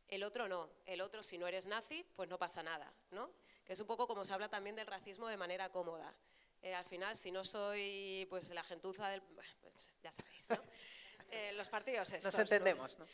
El otro no, el otro si no eres nazi, pues no pasa nada, ¿no? Que es un poco como se habla también del racismo de manera cómoda. Al final, si no soy pues la gentuza del... Pues, ya sabéis, ¿no? Los partidos estos. Nos entendemos, ¿no?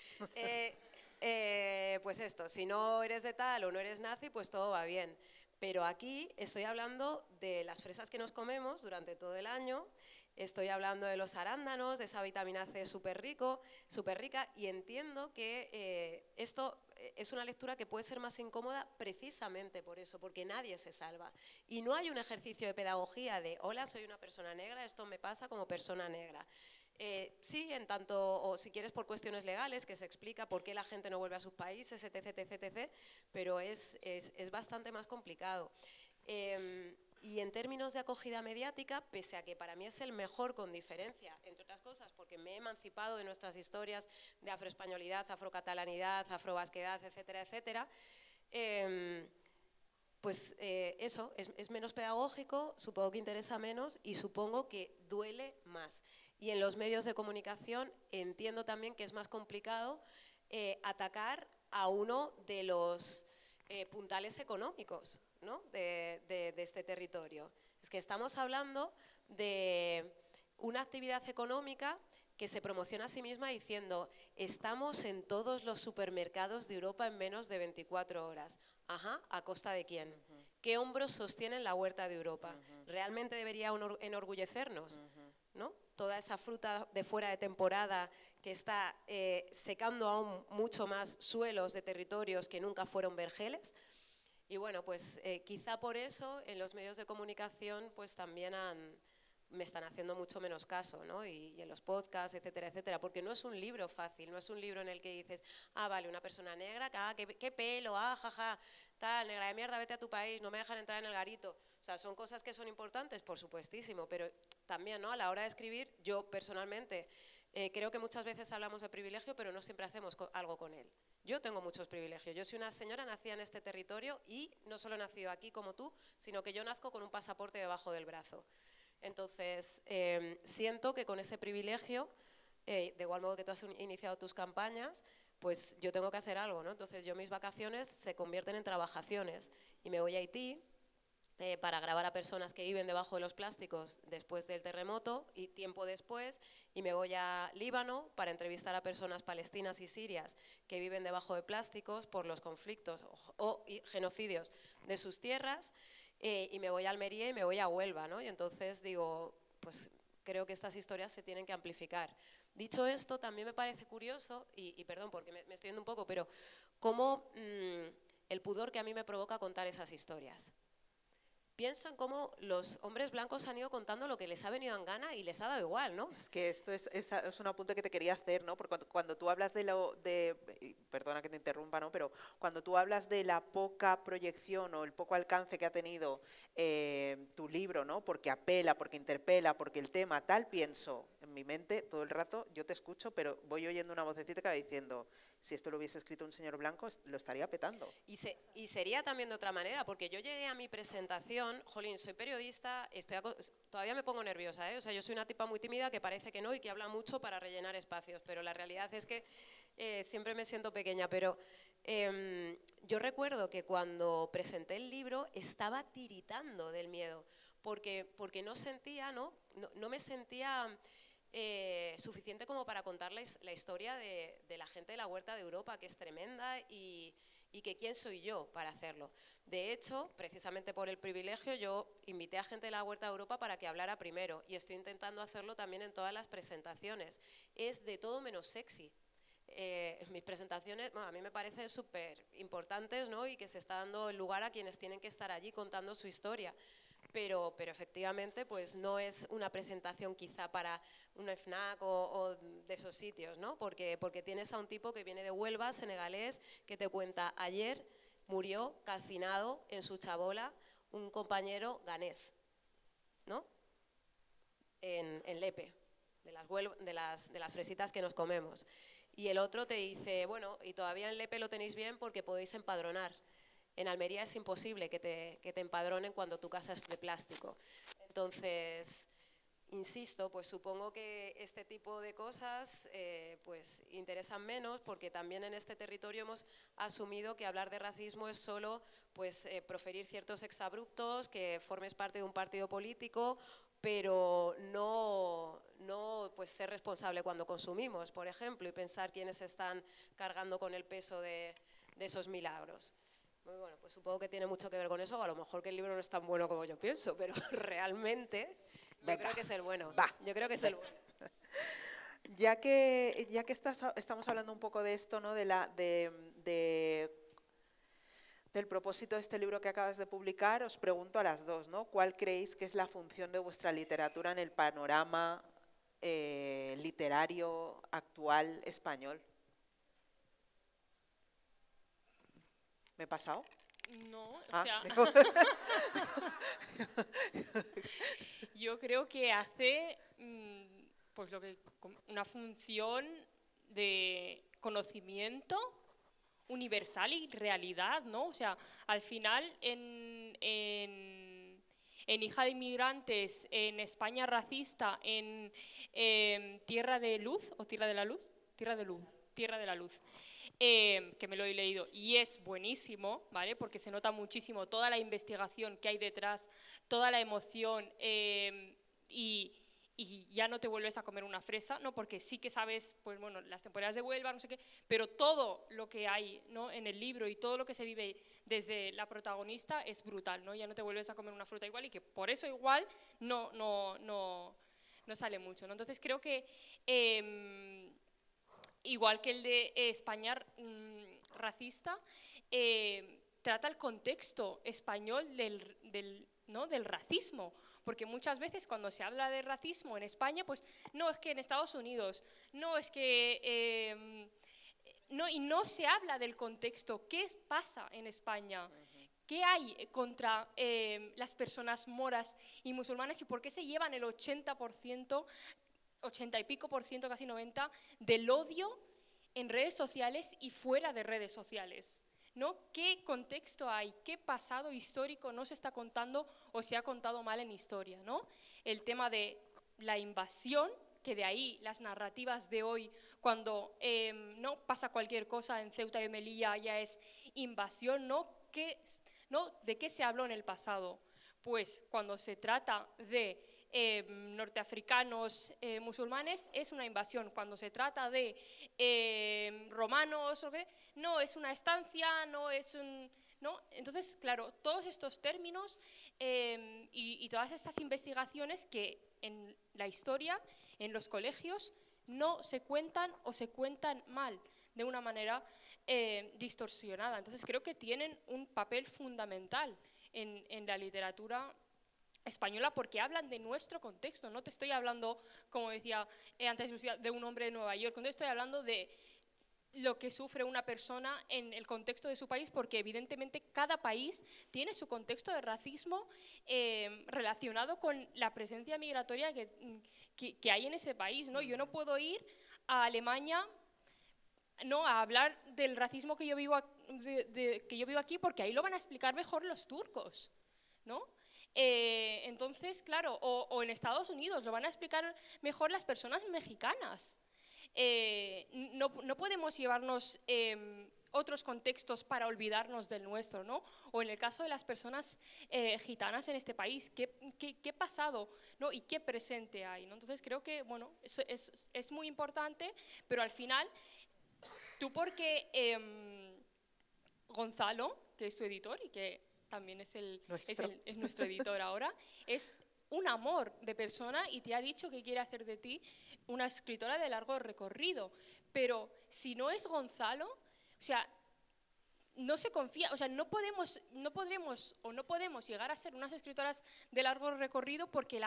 Pues esto, si no eres de tal o no eres nazi, pues todo va bien. Pero aquí estoy hablando de las fresas que nos comemos durante todo el año, estoy hablando de los arándanos, de esa vitamina C súper rica, y entiendo que esto es una lectura que puede ser más incómoda precisamente por eso, porque nadie se salva. Y no hay un ejercicio de pedagogía de, hola, soy una persona negra, esto me pasa como persona negra. Sí, en tanto, o si quieres por cuestiones legales, que se explica por qué la gente no vuelve a sus países, etc., pero es bastante más complicado. Y en términos de acogida mediática, pese a que para mí es el mejor con diferencia, entre otras cosas, porque me he emancipado de nuestras historias de afroespañolidad, afrocatalanidad, afrovasquedad, etcétera, pues eso, es menos pedagógico, supongo que interesa menos y supongo que duele más. Y en los medios de comunicación entiendo también que es más complicado atacar a uno de los puntales económicos, ¿no? de este territorio. Es que estamos hablando de una actividad económica que se promociona a sí misma diciendo estamos en todos los supermercados de Europa en menos de 24 horas. Ajá, ¿a costa de quién? ¿Qué hombros sostienen la huerta de Europa? ¿Realmente debería enorgullecernos? ¿No? Toda esa fruta de fuera de temporada que está secando aún mucho más suelos de territorios que nunca fueron vergeles. Y bueno, pues quizá por eso en los medios de comunicación pues también me están haciendo mucho menos caso, ¿no? Y en los podcasts, etcétera, porque no es un libro fácil, no es un libro en el que dices, ah, vale, una persona negra, qué pelo, ah, jaja, tal, negra de mierda, vete a tu país, no me dejan entrar en el garito. O sea, son cosas que son importantes, por supuestísimo, pero también, ¿no? A la hora de escribir, yo personalmente creo que muchas veces hablamos de privilegio, pero no siempre hacemos algo con él. Yo tengo muchos privilegios. Yo soy una señora nacida en este territorio y no solo he nacido aquí como tú, sino que yo nazco con un pasaporte debajo del brazo. Entonces, siento que con ese privilegio, de igual modo que tú has iniciado tus campañas, pues yo tengo que hacer algo, ¿no? Entonces yo mis vacaciones se convierten en trabajaciones y me voy a Haití para grabar a personas que viven debajo de los plásticos después del terremoto y tiempo después, y me voy a Líbano para entrevistar a personas palestinas y sirias que viven debajo de plásticos por los conflictos o genocidios de sus tierras, y me voy a Almería y me voy a Huelva, ¿no? Y entonces digo, pues creo que estas historias se tienen que amplificar. Dicho esto, también me parece curioso, y perdón porque me estoy yendo un poco, pero cómo el pudor que a mí me provoca contar esas historias. Pienso en cómo los hombres blancos han ido contando lo que les ha venido en gana y les ha dado igual, ¿no? Es que esto es un apunte que te quería hacer, ¿no? Porque cuando tú hablas perdona que te interrumpa, ¿no? Pero cuando tú hablas de la poca proyección o el poco alcance que ha tenido tu libro, ¿no? Porque apela, porque interpela, porque el tema tal, pienso en mi mente todo el rato, yo te escucho, pero voy oyendo una vocecita que va diciendo, si esto lo hubiese escrito un señor blanco, lo estaría petando. Y sería también de otra manera, porque yo llegué a mi presentación, jolín, soy periodista, todavía me pongo nerviosa, ¿eh? O sea, yo soy una tipa muy tímida que parece que no y que habla mucho para rellenar espacios, pero la realidad es que siempre me siento pequeña, pero yo recuerdo que cuando presenté el libro estaba tiritando del miedo, porque no sentía, no me sentía suficiente como para contarles la historia de la gente de la Huerta de Europa, que es tremenda, y que quién soy yo para hacerlo. De hecho, precisamente por el privilegio, yo invité a gente de la Huerta de Europa para que hablara primero, y estoy intentando hacerlo también en todas las presentaciones. Es de todo menos sexy. Mis presentaciones, bueno, a mí me parecen súper importantes, ¿no? Y que se está dando el lugar a quienes tienen que estar allí contando su historia. Pero efectivamente pues no es una presentación quizá para una FNAC o de esos sitios, ¿no? Porque tienes a un tipo que viene de Huelva, senegalés, que te cuenta, ayer murió calcinado en su chabola un compañero ganés, ¿no? En Lepe, de las fresitas que nos comemos. Y el otro te dice, bueno, y todavía en Lepe lo tenéis bien porque podéis empadronar. En Almería es imposible que te empadronen cuando tu casa es de plástico. Entonces, insisto, pues supongo que este tipo de cosas pues interesan menos, porque también en este territorio hemos asumido que hablar de racismo es solo pues, proferir ciertos exabruptos, que formes parte de un partido político, pero no pues, ser responsable cuando consumimos, por ejemplo, y pensar quiénes están cargando con el peso de esos milagros. Muy bueno, pues supongo que tiene mucho que ver con eso, o a lo mejor que el libro no es tan bueno como yo pienso, pero realmente yo creo que es el bueno. Yo creo que es el bueno. Ya que estamos hablando un poco de esto, ¿no? Del propósito de este libro que acabas de publicar, os pregunto a las dos, ¿no? ¿Cuál creéis que es la función de vuestra literatura en el panorama literario actual español? ¿Me he pasado? No, o sea, yo creo que hace pues una función de conocimiento universal y realidad, ¿no? O sea, al final en Hija de Inmigrantes, en España racista, en Tierra de Luz, o Tierra de la Luz, Tierra de la Luz. Que me lo he leído y es buenísimo, ¿vale? Porque se nota muchísimo toda la investigación que hay detrás, toda la emoción y ya no te vuelves a comer una fresa, ¿no? Porque sí que sabes, pues bueno, las temporadas de Huelva, no sé qué, pero todo lo que hay, ¿no? En el libro y todo lo que se vive desde la protagonista es brutal, ¿no? Ya no te vuelves a comer una fruta igual y que por eso igual no sale mucho, ¿no? Entonces creo que igual que el de España racista, trata el contexto español del racismo, porque muchas veces cuando se habla de racismo en España, pues no, es que en Estados Unidos, no, es que no se habla del contexto, qué pasa en España, qué hay contra las personas moras y musulmanas y por qué se llevan el 80%, 80 y pico por ciento, casi 90, del odio en redes sociales y fuera de redes sociales, ¿no? ¿Qué contexto hay? ¿Qué pasado histórico no se está contando o se ha contado mal en historia, ¿no? El tema de la invasión, que de ahí las narrativas de hoy, cuando no pasa cualquier cosa en Ceuta y Melilla, ya es invasión, ¿no? ¿De qué se habló en el pasado? Pues cuando se trata de norteafricanos musulmanes es una invasión. Cuando se trata de romanos, no es una estancia, no es un... ¿no? Entonces, claro, todos estos términos y todas estas investigaciones que en la historia, en los colegios, no se cuentan o se cuentan mal, de una manera distorsionada. Entonces, creo que tienen un papel fundamental en la literatura española porque hablan de nuestro contexto. No te estoy hablando, como decía antes Lucía, de un hombre de Nueva York, no te estoy hablando de lo que sufre una persona en el contexto de su país, porque evidentemente cada país tiene su contexto de racismo relacionado con la presencia migratoria que hay en ese país, ¿no? Yo no puedo ir a Alemania, ¿no?, a hablar del racismo que yo vivo aquí, porque ahí lo van a explicar mejor los turcos, ¿no? Entonces, claro, o en Estados Unidos lo van a explicar mejor las personas mexicanas. No podemos llevarnos otros contextos para olvidarnos del nuestro, ¿no? O en el caso de las personas gitanas en este país, ¿qué pasado, ¿no?, y qué presente hay, ¿no? Entonces creo que, bueno, eso es muy importante, pero al final, tú porque Gonzalo, que es tu editor y que también es nuestro editor ahora, es un amor de persona y te ha dicho que quiere hacer de ti una escritora de largo recorrido, pero si no es Gonzalo, o sea, no se confía, o sea, no podemos llegar a ser unas escritoras de largo recorrido porque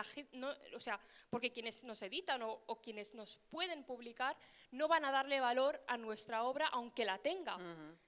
porque quienes nos editan o quienes nos pueden publicar no van a darle valor a nuestra obra aunque la tenga,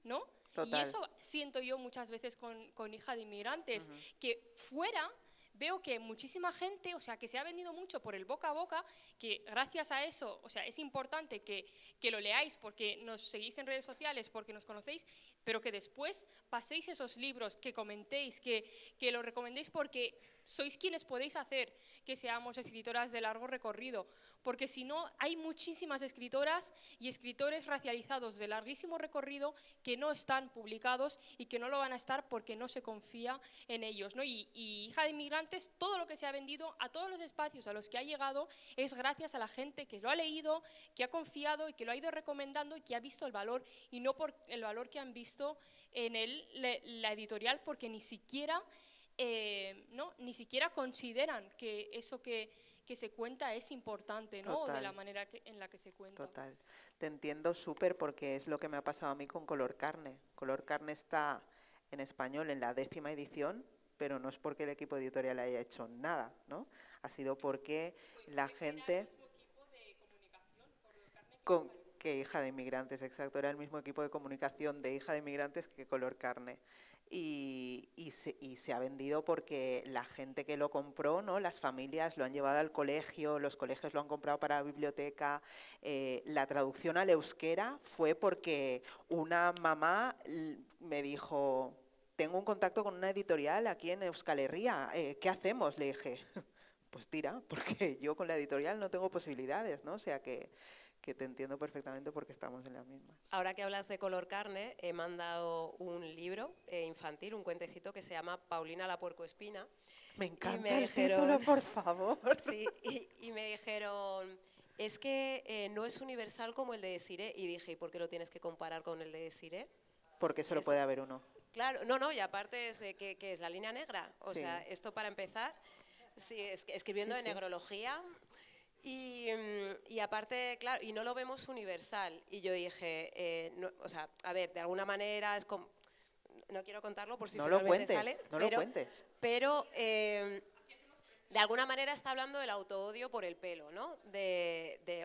¿no? Total. Y eso siento yo muchas veces con Hija de Inmigrantes, que fuera veo que muchísima gente, o sea, que se ha vendido mucho por el boca a boca, que gracias a eso, o sea, es importante que lo leáis porque nos seguís en redes sociales, porque nos conocéis, pero que después paséis esos libros, que comentéis, que lo recomendéis porque sois quienes podéis hacer que seamos escritoras de largo recorrido, porque si no, hay muchísimas escritoras y escritores racializados de larguísimo recorrido que no están publicados y que no lo van a estar porque no se confía en ellos, ¿no? Y Hija de Inmigrantes, todo lo que se ha vendido a todos los espacios a los que ha llegado es gracias a la gente que lo ha leído, que ha confiado y que lo ha ido recomendando y que ha visto el valor, y no por el valor que han visto en la editorial, porque ni siquiera consideran que eso que se cuenta es importante, ¿no? Total. De la manera en la que se cuenta. Total. Te entiendo súper porque es lo que me ha pasado a mí con Color Carne. Color Carne está en español en la 10ª edición, pero no es porque el equipo editorial haya hecho nada, ¿no? Ha sido porque la gente... que Hija de Inmigrantes, exacto, era el mismo equipo de comunicación de Hija de Inmigrantes que Color Carne. Y se ha vendido porque la gente que lo compró, ¿no?, las familias lo han llevado al colegio, los colegios lo han comprado para la biblioteca. La traducción al euskera fue porque una mamá me dijo: tengo un contacto con una editorial aquí en Euskal Herria, ¿qué hacemos? Le dije, pues tira, porque yo con la editorial no tengo posibilidades, ¿no? O sea que te entiendo perfectamente porque estamos en las mismas. Ahora que hablas de Color Carne, he mandado un libro infantil, un cuentecito que se llama Paulina la puercoespina. Me encanta el título, por favor. Sí, y me dijeron, es que no es universal como el de Desiré. Y dije, ¿y por qué lo tienes que comparar con el de Desiré? Porque solo puede haber uno. Claro, no, y aparte es de que es la línea negra. O Sí. sea, esto para empezar, sí, escribiendo Sí, de sí. negrología. Y aparte, claro, y no lo vemos universal. Y yo dije, o sea, a ver, de alguna manera es como... No quiero contarlo por si No lo finalmente cuentes, sale. no lo cuentes. Pero de alguna manera está hablando del autoodio por el pelo, ¿no?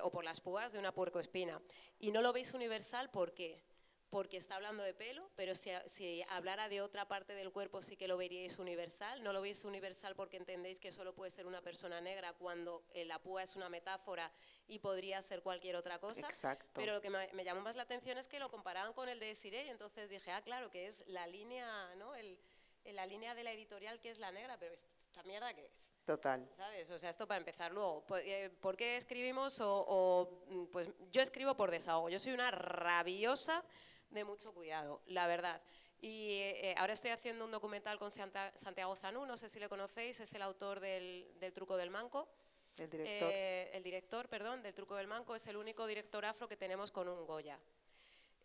O por las púas de una puercoespina. Y no lo veis universal, ¿por qué? Porque está hablando de pelo, pero si hablara de otra parte del cuerpo sí que lo veríais universal. No lo veis universal porque entendéis que solo puede ser una persona negra cuando la púa es una metáfora y podría ser cualquier otra cosa. Exacto. Pero lo que me llamó más la atención es que lo comparaban con el de Desiré, y entonces dije, claro, que es la línea, ¿no? La línea de la editorial que es la negra, pero esta mierda ¿qué es? Total. ¿Sabes? O sea, esto para empezar. Luego, ¿por qué escribimos? Pues yo escribo por desahogo. Yo soy una rabiosa de mucho cuidado, la verdad. Y ahora estoy haciendo un documental con Santiago Zanú, no sé si le conocéis, es el autor del Truco del Manco. El director. El director, perdón, del Truco del Manco, es el único director afro que tenemos con un Goya.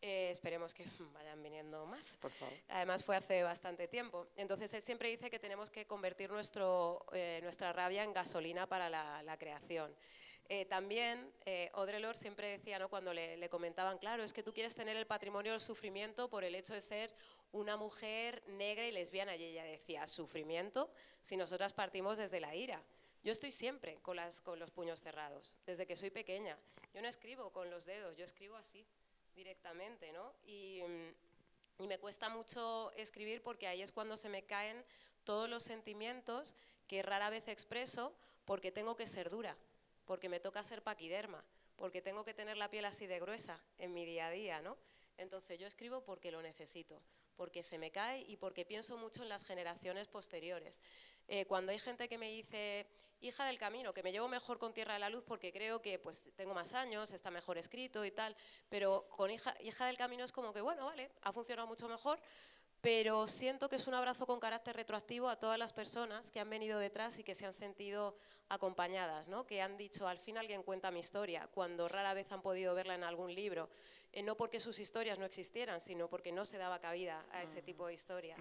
Esperemos que vayan viniendo más. Por favor. Además fue hace bastante tiempo. Entonces él siempre dice que tenemos que convertir nuestra rabia en gasolina para la creación. También Audre Lorde siempre decía, ¿no?, cuando le comentaban, claro, es que tú quieres tener el patrimonio del sufrimiento por el hecho de ser una mujer negra y lesbiana. Y ella decía, ¿sufrimiento? Si nosotras partimos desde la ira. Yo estoy siempre con los puños cerrados, desde que soy pequeña. Yo no escribo con los dedos, yo escribo así, directamente, ¿no? Y me cuesta mucho escribir porque ahí es cuando se me caen todos los sentimientos que rara vez expreso porque tengo que ser dura, porque me toca ser paquiderma, porque tengo que tener la piel así de gruesa en mi día a día, ¿no? Entonces yo escribo porque lo necesito, porque se me cae y porque pienso mucho en las generaciones posteriores. Cuando hay gente que me dice, hija del camino, que me llevo mejor con Tierra de la Luz porque creo que pues, tengo más años, está mejor escrito y tal, pero con hija del camino es como que, bueno, vale, ha funcionado mucho mejor, pero siento que es un abrazo con carácter retroactivo a todas las personas que han venido detrás y que se han sentido acompañadas, ¿no? Que han dicho, al fin alguien cuenta mi historia, cuando rara vez han podido verla en algún libro, no porque sus historias no existieran, sino porque no se daba cabida a ese tipo de historias.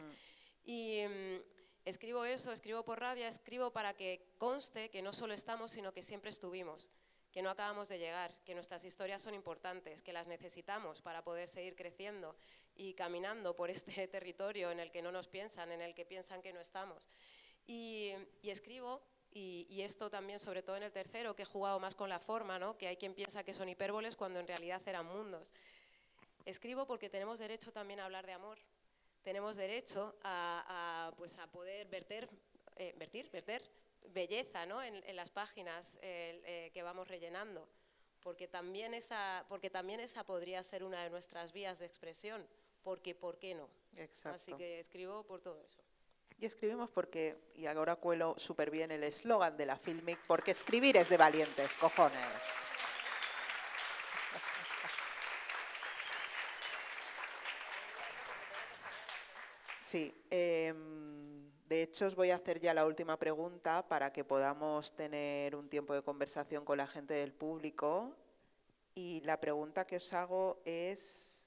Y escribo eso, escribo por rabia, escribo para que conste que no solo estamos, sino que siempre estuvimos, que no acabamos de llegar, que nuestras historias son importantes, que las necesitamos para poder seguir creciendo y caminando por este territorio en el que no nos piensan, en el que piensan que no estamos. Y escribo, y esto también, sobre todo en el tercero, que he jugado más con la forma, ¿no? Que hay quien piensa que son hipérboles cuando en realidad eran mundos. Escribo porque tenemos derecho también a hablar de amor, tenemos derecho pues a poder verter belleza, ¿no? en las páginas que vamos rellenando, porque también esa podría ser una de nuestras vías de expresión, porque ¿por qué no? Exacto. Así que escribo por todo eso. Y escribimos porque, y ahora cuelo súper bien el eslogan de la Filmic, porque escribir es de valientes, cojones. Sí, de hecho os voy a hacer ya la última pregunta para que podamos tener un tiempo de conversación con la gente del público. Y la pregunta que os hago es,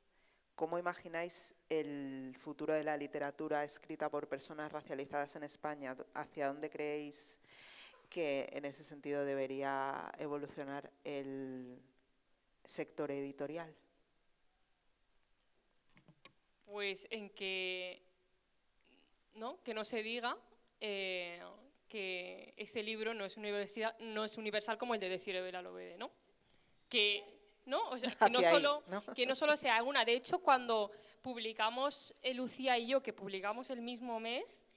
¿cómo imagináis el futuro de la literatura escrita por personas racializadas en España? ¿Hacia dónde creéis que en ese sentido debería evolucionar el sector editorial? Pues en que no se diga que este libro no es universal como el de Desirée Vela Lobede, ¿no? O sea, que no solo sea una. De hecho, cuando publicamos, Lucía y yo, que publicamos el mismo mes,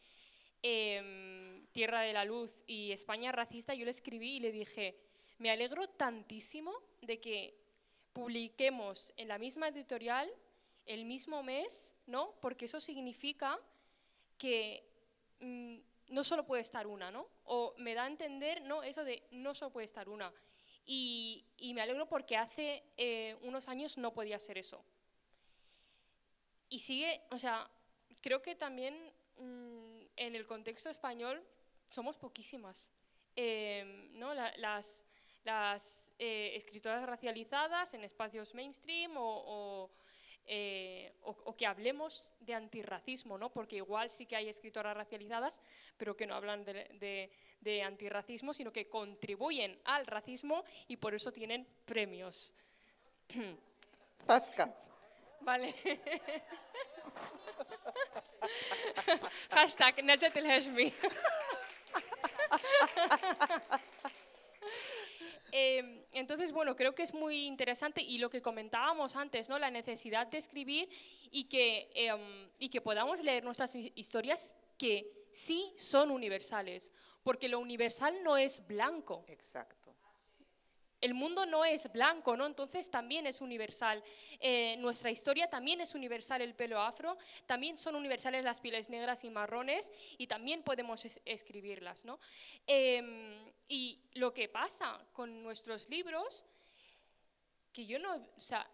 Tierra de la Luz y España Racista, yo le escribí y le dije, me alegro tantísimo de que publiquemos en la misma editorial el mismo mes, ¿no? Porque eso significa que no solo puede estar una, ¿no? O me da a entender, ¿no?, eso de no solo puede estar una. Y me alegro porque hace unos años no podía ser eso. Y sigue, o sea, creo que también en el contexto español somos poquísimas, ¿no? Las escritoras racializadas en espacios mainstream o que hablemos de antirracismo, ¿no? Porque igual sí que hay escritoras racializadas, pero que no hablan de antirracismo, sino que contribuyen al racismo y por eso tienen premios. Zasca. Vale. Hashtag Najat El Hashmi. Entonces, bueno, creo que es muy interesante y lo que comentábamos antes, ¿no? La necesidad de escribir y que podamos leer nuestras historias que sí son universales, porque lo universal no es blanco. Exacto. el mundo no es blanco, ¿no? Entonces también es universal. Nuestra historia también es universal, el pelo afro, también son universales las pieles negras y marrones y también podemos escribirlas, ¿no? Y lo que pasa con nuestros libros, que yo no, o sea,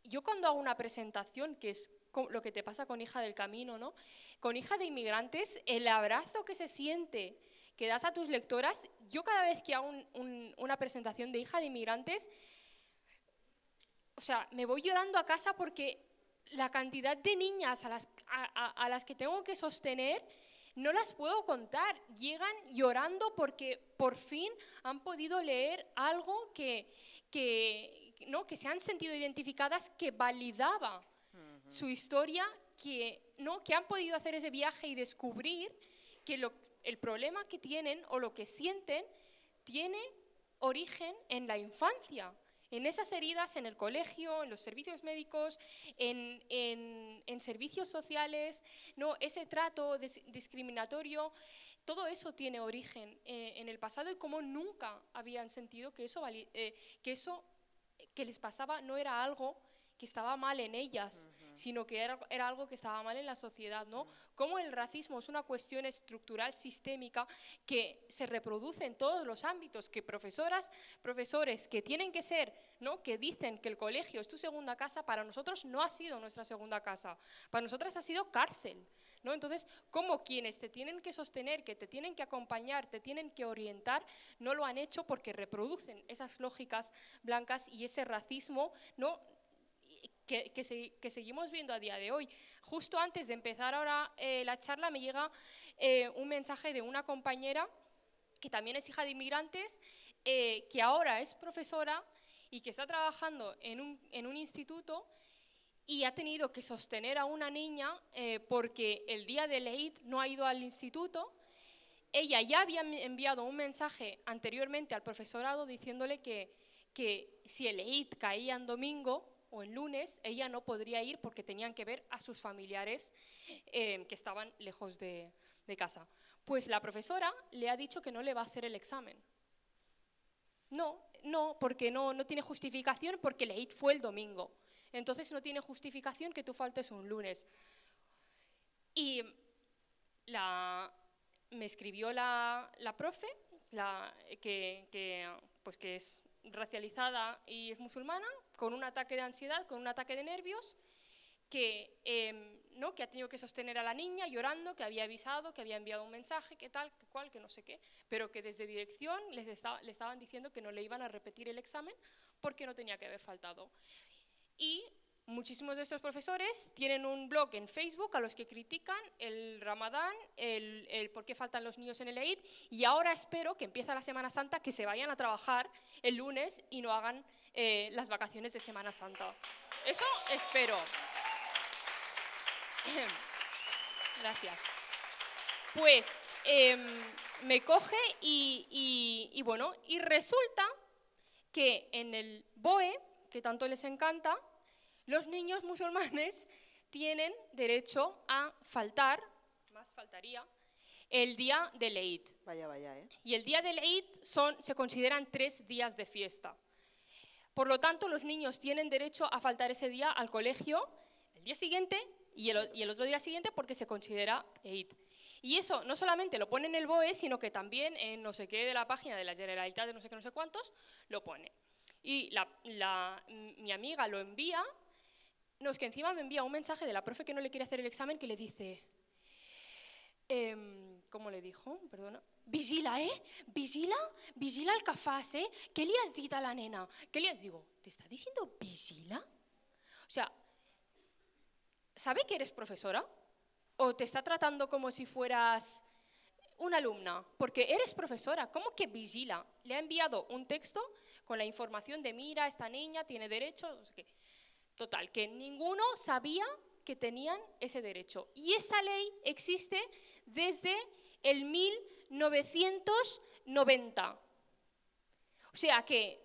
yo cuando hago una presentación, que es lo que te pasa con Hija del Camino, ¿no? Con Hija de Inmigrantes, el abrazo que se siente, que das a tus lectoras, yo cada vez que hago una presentación de Hija de Inmigrantes, o sea, me voy llorando a casa porque la cantidad de niñas a las que tengo que sostener, no las puedo contar. Llegan llorando porque por fin han podido leer algo ¿no? que se han sentido identificadas, que validaba su historia, ¿no? que han podido hacer ese viaje y descubrir que el problema que tienen o lo que sienten tiene origen en la infancia, en esas heridas en el colegio, en los servicios médicos, en servicios sociales, ¿no? Ese trato discriminatorio. Todo eso tiene origen en el pasado y como nunca habían sentido que eso que les pasaba no era algo que estaba mal en ellas, sino que era algo que estaba mal en la sociedad, ¿no? Cómo el racismo es una cuestión estructural, sistémica, que se reproduce en todos los ámbitos, que profesores que tienen que ser, ¿no? Que dicen que el colegio es tu segunda casa, para nosotros no ha sido nuestra segunda casa, para nosotras ha sido cárcel, ¿no? Entonces, cómo quienes te tienen que sostener, que te tienen que acompañar, te tienen que orientar, no lo han hecho porque reproducen esas lógicas blancas y ese racismo, ¿no? que seguimos viendo a día de hoy. Justo antes de empezar ahora la charla me llega un mensaje de una compañera que también es hija de inmigrantes, que ahora es profesora y que está trabajando en un instituto y ha tenido que sostener a una niña porque el día del Eid no ha ido al instituto. Ella ya había enviado un mensaje anteriormente al profesorado diciéndole que si el Eid caía en domingo o en lunes, ella no podría ir porque tenían que ver a sus familiares que estaban lejos de casa. Pues la profesora le ha dicho que no le va a hacer el examen. No, porque no tiene justificación, porque el Eid fue el domingo. Entonces no tiene justificación que tú faltes un lunes. Y me escribió la profe, pues que es racializada y es musulmana, con un ataque de ansiedad, con un ataque de nervios, que ha tenido que sostener a la niña llorando, que había avisado, que había enviado un mensaje, que tal, que cual, que no sé qué, pero que desde dirección le estaban diciendo que no le iban a repetir el examen porque no tenía que haber faltado. Y muchísimos de estos profesores tienen un blog en Facebook a los que critican el Ramadán, el por qué faltan los niños en el Eid, y ahora espero que empiece la Semana Santa que se vayan a trabajar el lunes y no hagan las vacaciones de Semana Santa. Eso espero. Gracias. Pues me coge y resulta que en el BOE, que tanto les encanta, los niños musulmanes tienen derecho a faltar, más faltaría, el día del Eid. Vaya, ¿eh? Y el día del Eid se consideran 3 días de fiesta. Por lo tanto, los niños tienen derecho a faltar ese día al colegio el día siguiente y el otro día siguiente porque se considera Eid. Y eso no solamente lo pone en el BOE, sino que también en no sé qué de la página de la Generalitat de no sé qué, no sé cuántos, lo pone. Y mi amiga lo envía. No, es que encima me envía un mensaje de la profe que no le quiere hacer el examen, que le dice, ¿cómo le dijo? Perdona. Vigila, vigila el que fas, Què li has dit a la nena? ¿Qué le has digo? ¿Te está diciendo vigila? O sea, ¿sabe que eres profesora? ¿O te está tratando como si fueras una alumna? Porque eres profesora, ¿cómo que vigila? Le ha enviado un texto con la información de, mira, esta niña tiene derecho, no sé qué. Total, que ninguno sabía que tenían ese derecho. Y esa ley existe desde el 1990. O sea que,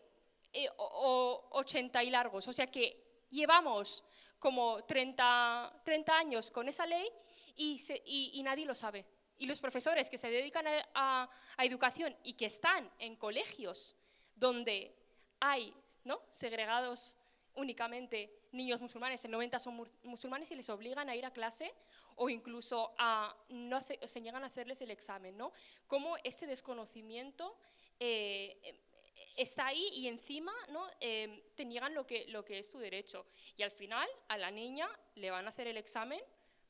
80 y largos, o sea que llevamos como 30 años con esa ley y nadie lo sabe. Y los profesores que se dedican a educación y que están en colegios donde hay, ¿no?, segregados únicamente niños musulmanes, el 90 son musulmanes y les obligan a ir a clase o incluso se niegan a hacerles el examen, ¿no? Cómo este desconocimiento está ahí y encima, ¿no?, te niegan lo que es tu derecho. Y al final a la niña le van a hacer el examen,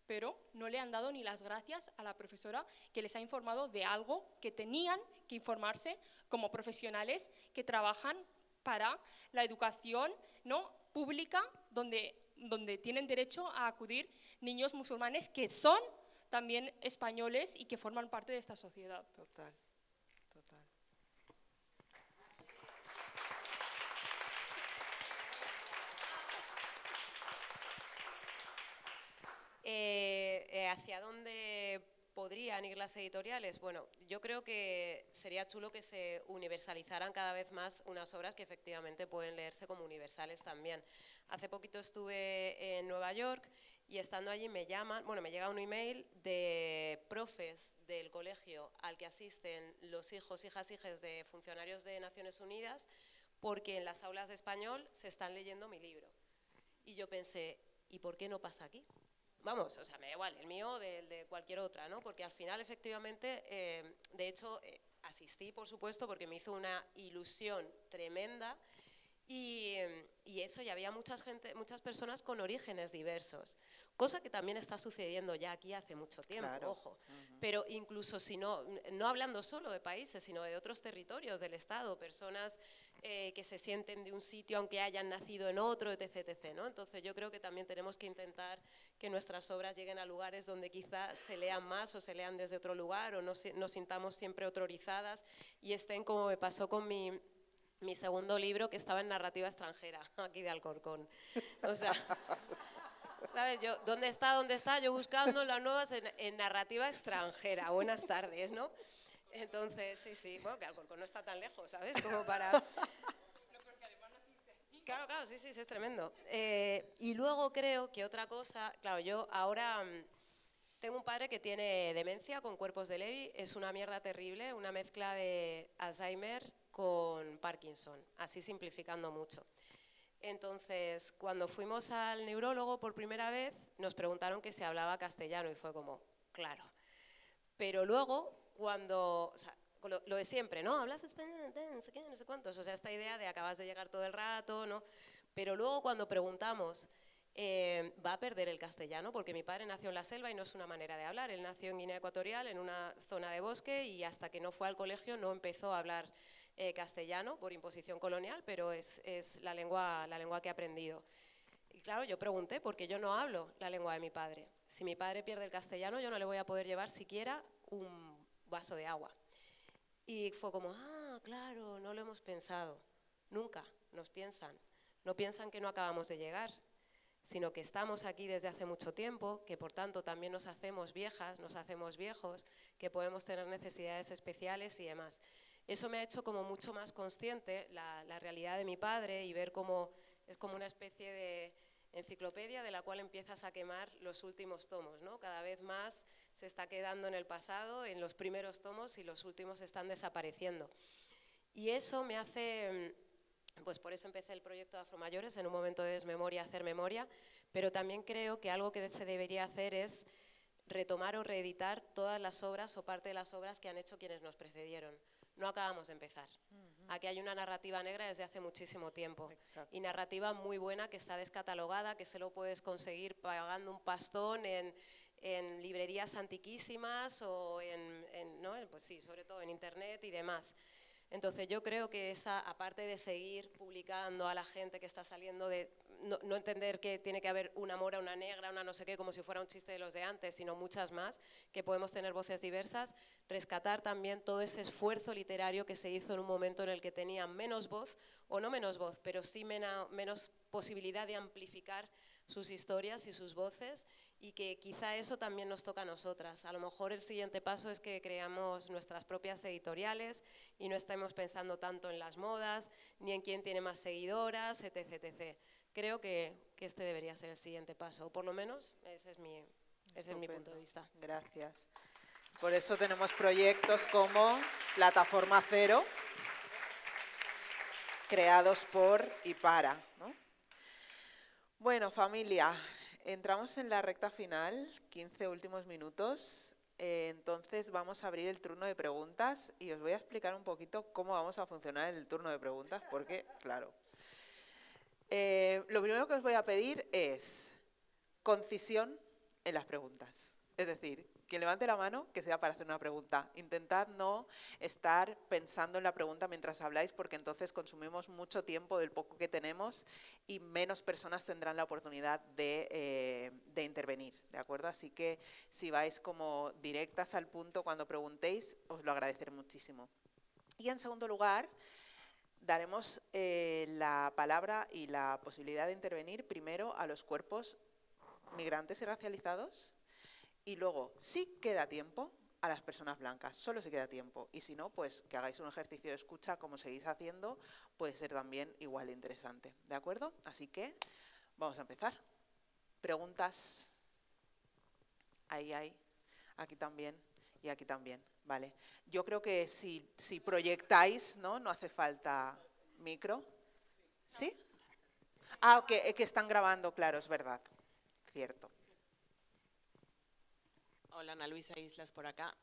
pero no le han dado ni las gracias a la profesora que les ha informado de algo que tenían que informarse como profesionales que trabajan para la educación, ¿no?, pública, donde tienen derecho a acudir niños musulmanes que son también españoles y que forman parte de esta sociedad. Total, total. ¿Hacia dónde podrían ir las editoriales? Bueno, yo creo que sería chulo que se universalizaran cada vez más unas obras que efectivamente pueden leerse como universales también. Hace poquito estuve en Nueva York y estando allí me llega un email de profes del colegio al que asisten los hijos, hijas, hijes de funcionarios de Naciones Unidas, porque en las aulas de español se están leyendo mi libro. Y yo pensé, ¿y por qué no pasa aquí? Vamos, o sea, me da igual, el mío de cualquier otra, ¿no? Porque al final, efectivamente, de hecho, asistí, por supuesto, porque me hizo una ilusión tremenda y eso, y había muchas personas con orígenes diversos, cosa que también está sucediendo ya aquí hace mucho tiempo, Claro. ojo. Pero incluso si no hablando solo de países, sino de otros territorios del Estado, personas que se sienten de un sitio aunque hayan nacido en otro, etc., etc., ¿no? Entonces yo creo que también tenemos que intentar que nuestras obras lleguen a lugares donde quizá se lean más o se lean desde otro lugar o nos sintamos siempre autorizadas y estén, como me pasó con mi segundo libro, que estaba en narrativa extranjera, aquí de Alcorcón. O sea, ¿sabes? Yo, ¿dónde está? Yo buscando las nuevas en narrativa extranjera. Buenas tardes, ¿no? Entonces, sí, bueno, que Alcorcón no está tan lejos, ¿sabes? Como para... Claro, sí, es tremendo. Y luego creo que otra cosa, claro, yo ahora tengo un padre que tiene demencia con cuerpos de Lewy, es una mierda terrible, una mezcla de Alzheimer con Parkinson, así simplificando mucho. Entonces, cuando fuimos al neurólogo por primera vez, nos preguntaron que si hablaba castellano y fue como, claro. Pero luego, o sea, lo de siempre, ¿no? Hablas español, no sé qué, no sé cuántos. O sea, esta idea de acabas de llegar todo el rato, ¿no? Pero luego cuando preguntamos, ¿va a perder el castellano? Porque mi padre nació en la selva y no es una manera de hablar. Él nació en Guinea Ecuatorial, en una zona de bosque, y hasta que no fue al colegio no empezó a hablar castellano por imposición colonial, pero es la lengua que ha aprendido. Y claro, yo pregunté, porque yo no hablo la lengua de mi padre. Si mi padre pierde el castellano, yo no le voy a poder llevar siquiera un vaso de agua. Y fue como, claro, no lo hemos pensado. Nunca nos piensan. No piensan que no acabamos de llegar, sino que estamos aquí desde hace mucho tiempo, que por tanto también nos hacemos viejas, nos hacemos viejos, que podemos tener necesidades especiales y demás. Eso me ha hecho como mucho más consciente la realidad de mi padre y ver cómo es como una especie de enciclopedia de la cual empiezas a quemar los últimos tomos, ¿no? Cada vez más se está quedando en el pasado, en los primeros tomos, y los últimos están desapareciendo. Y eso me hace, pues por eso empecé el proyecto de Afromayores, en un momento de desmemoria, hacer memoria, pero también creo que algo que se debería hacer es retomar o reeditar todas las obras o parte de las obras que han hecho quienes nos precedieron. No acabamos de empezar. Aquí hay una narrativa negra desde hace muchísimo tiempo. Exacto. Y narrativa muy buena que está descatalogada, que se lo puedes conseguir pagando un pastón en librerías antiquísimas o ¿no? Pues sí, sobre todo en internet y demás. Entonces yo creo que esa, aparte de seguir publicando a la gente que está saliendo de no entender que tiene que haber una mora, una negra, una no sé qué, como si fuera un chiste de los de antes, sino muchas más, que podemos tener voces diversas, rescatar también todo ese esfuerzo literario que se hizo en un momento en el que tenían menos voz, o no menos voz, pero sí menos posibilidad de amplificar sus historias y sus voces, y que quizá eso también nos toca a nosotras. A lo mejor el siguiente paso es que creamos nuestras propias editoriales y no estemos pensando tanto en las modas, ni en quién tiene más seguidoras, etc., etc. Creo que este debería ser el siguiente paso, o por lo menos ese es mi punto de vista. Gracias. Por eso tenemos proyectos como Plataforma Cero, creados por y para, ¿no? Bueno, familia, entramos en la recta final, 15 últimos minutos. Entonces vamos a abrir el turno de preguntas y os voy a explicar un poquito cómo vamos a funcionar en el turno de preguntas, porque, claro, lo primero que os voy a pedir es concisión en las preguntas. Es decir, quien levante la mano, que sea para hacer una pregunta. Intentad no estar pensando en la pregunta mientras habláis, porque entonces consumimos mucho tiempo del poco que tenemos y menos personas tendrán la oportunidad de intervenir, ¿de acuerdo? Así que si vais como directas al punto cuando preguntéis, os lo agradeceré muchísimo. Y en segundo lugar, daremos la palabra y la posibilidad de intervenir primero a los cuerpos migrantes y racializados, y luego, si queda tiempo, a las personas blancas, solo si queda tiempo. Y si no, pues que hagáis un ejercicio de escucha como seguís haciendo, puede ser también igual de interesante. ¿De acuerdo? Así que vamos a empezar. Preguntas. Ahí hay, aquí también y aquí también. Vale. Yo creo que si proyectáis, ¿no? No hace falta micro. ¿Sí? Ah, ok, que están grabando, claro, es verdad. Cierto. Hola, Ana Luisa Islas por acá.